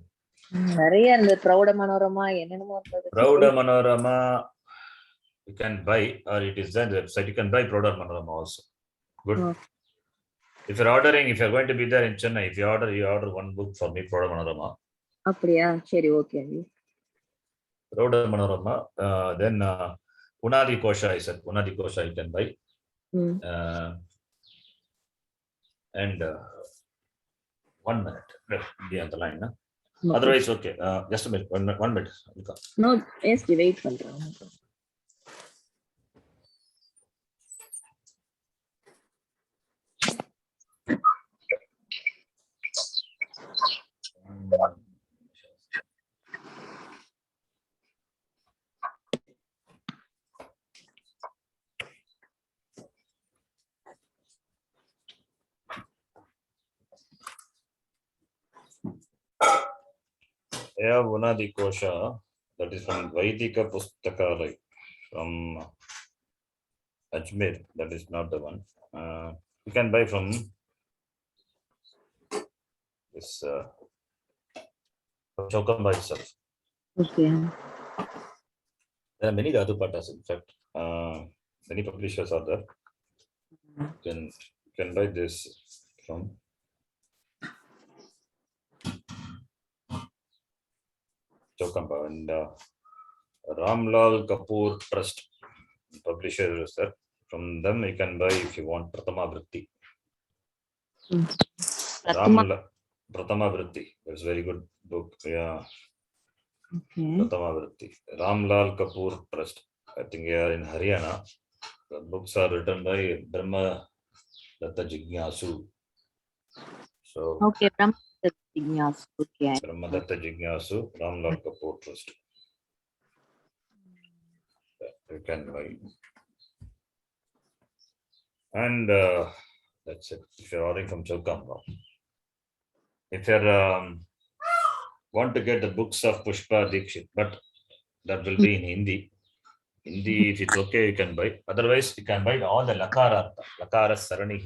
நிறைய இந்த பிரௌட மனோரமா என்னென்னமோ இருந்தது. Prauda Manorama, you can buy, or it is there on the website. You can buy Prauda Manorama also. Good. If you're ordering, if you're going to be there in Chennai, if you order one book for me, Prauda Manorama. அப்படியா? சரி, okay. Prauda Manorama. Then Unadi Kosha, I said. Unadi Kosha you can buy. And 1 minute. Be on the line. No? Okay. Otherwise, okay. Just a minute. 1 minute. No, yes, wait பண்றேன். Yeah, Unadi Kosha, that is from Vaidika Pustakalaya from Ajmer. That is not the one. You can buy from this Chokamba itself. Okay. There are many Dhatupatas, in fact. Many publishers are there. You can buy this from Chokamba. And Ramlal Kapoor Trust, publisher is there. From them you can buy if you want Pratama Vritti. Pratama Vritti. That's a very good book. Yeah. Okay. Pratama Vritti. Ramlal Kapoor Trust. I think they are in Haryana. The books are written by Brahma Datta Jignasu. So Okay, Brahma Datta Jignasu. Okay. Brahma Datta Jignasu, Ramlal Kapoor Trust. You can buy. And that's it. If you're ordering from Chokamba. If you want to get the books of Pushpa Dikshit, but that will be in Hindi. Hindi, if it's okay, you can buy. Otherwise, you can buy all the Lakara Sarani.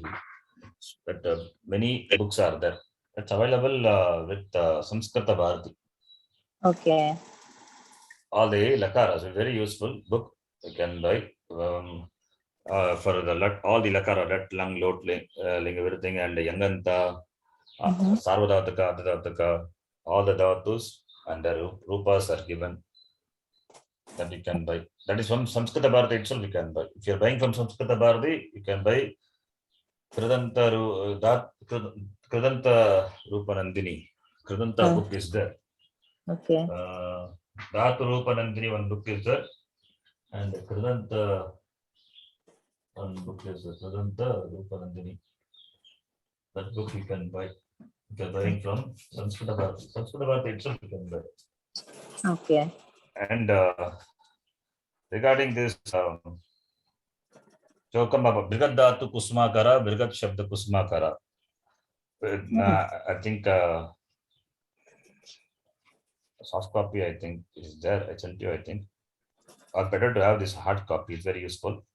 But many books are there. It's available with Samskrita Bharati. Okay. All the Lakaras, a very useful book. You can buy for all the Lakara, Lat, Lang, Lot, Ling, everything, and Yanganta, Sarvadhataka, Adhataka, all the Dhatus and the Rupas are given. That you can buy. That is from Samskrita Bharati itself you can buy. If you're buying from Samskrita Bharati, you can buy Kridanta Rupanandini. Kridanta book is there. Okay. Dhatu Rupanandini one book is there. And Kridanta one book is there. Kridanta Rupanandini. That book you can buy. If you're buying from Samskrita Bharati. Samskrita Bharati itself you can buy. Okay. And regarding this Chokamba, Brigat Dhatu Kusmakara, Brigat Shabda Kusmakara. I think soft copy, I think, is there. I sent you, I think. Or better to have this hard copy, it's very useful.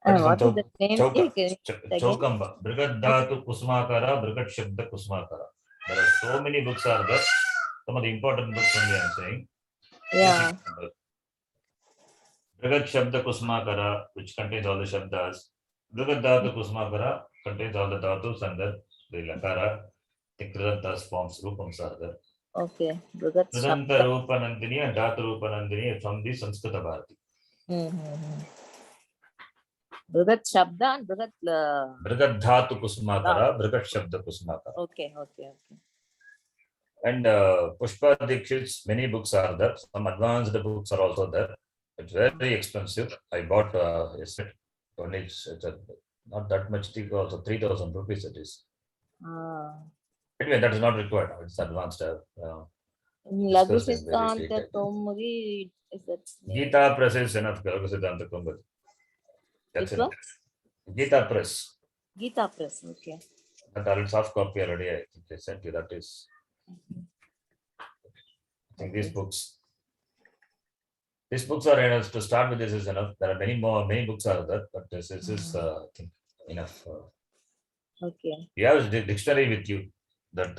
What is the name? Chokamba, Brigat Dhatu Kusmakara, Brigat Shabda Kusmakara. There are so many books are there. Some of the important books only I am saying. Yeah. Brigat Shabda Kusmakara, which contains all the Shabdas. Brigat Dhatu Kusmakara contains all the Dhatus and the Lakara. The Kridantas forms, Rupams are there. Okay. Kridanta Rupanandini and Dhatu Rupanandini from the Samskrita Bharati. Brigat Shabda and Brigat Dhatu Kusmakara, Brigat Shabda Kusmakara. Okay. And Pushpa Dikshit's many books are there. Some advanced books are also there. It's very expensive. I bought yesterday. Only it's not that much thick, also 3,000 rupees it is. Anyway, that is not required. It's advanced. Laghu Siddhanta Kaumudi is that? Gita Press is enough. Laghu Siddhanta Kaumudi. That's it. Gita Press. Gita Press, okay. That already soft copy already I think I sent you. That is, I think these books are enough to start with. This is enough. There are many books are there, but this is I think enough. Okay. You have the dictionary with you, that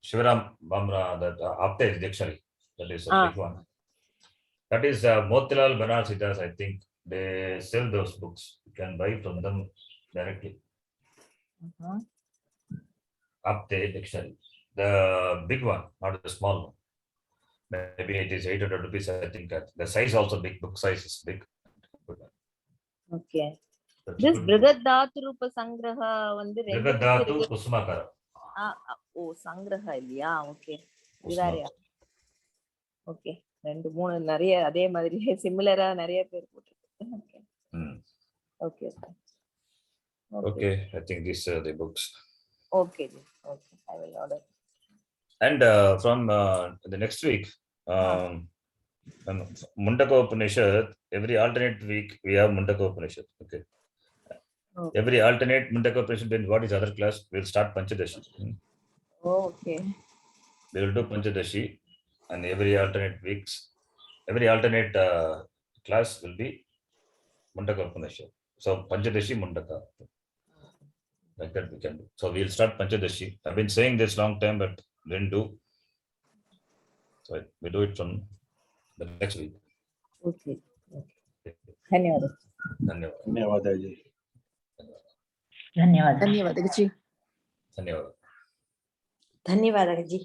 Shivaram Bamra, that Apte dictionary, that is a big one. That is Motilal Banarsidas, I think they sell those books. You can buy from them directly. Apte dictionary, the big one, not the small one. Maybe it is 800 rupees, I think. The size also big, book size is big. Okay. This Brigad Dhatu Rupa Sangraha வந்து Brigad Dhatu Kusmakara. ஓ சங்கிரஹா இல்லையா? Okay, இதாரியா? Okay, 2 3 நிறைய அதே மாதிரி சிமிலரா நிறைய பேர் போட்டுருக்கு. Okay. Okay. Okay, I think these are the books. Okay, I will order. And from the next week, Mundaka Upanishad, every alternate week we have Mundaka Upanishad. Okay. Every alternate Mundaka Upanishad, then what is other class? We'll start Panchadashi. Okay. We will do Panchadashi, and every alternate weeks, every alternate class will be Mundaka Upanishad. So Panchadashi Mundaka. Like that we can do. So we'll start Panchadashi. I've been saying this long time, but didn't do. So we do it from the next week. Okay. धन्यवाद. धन्यवाद जी. धन्यवाद जी. धन्यवाद. धन्यवाद जी.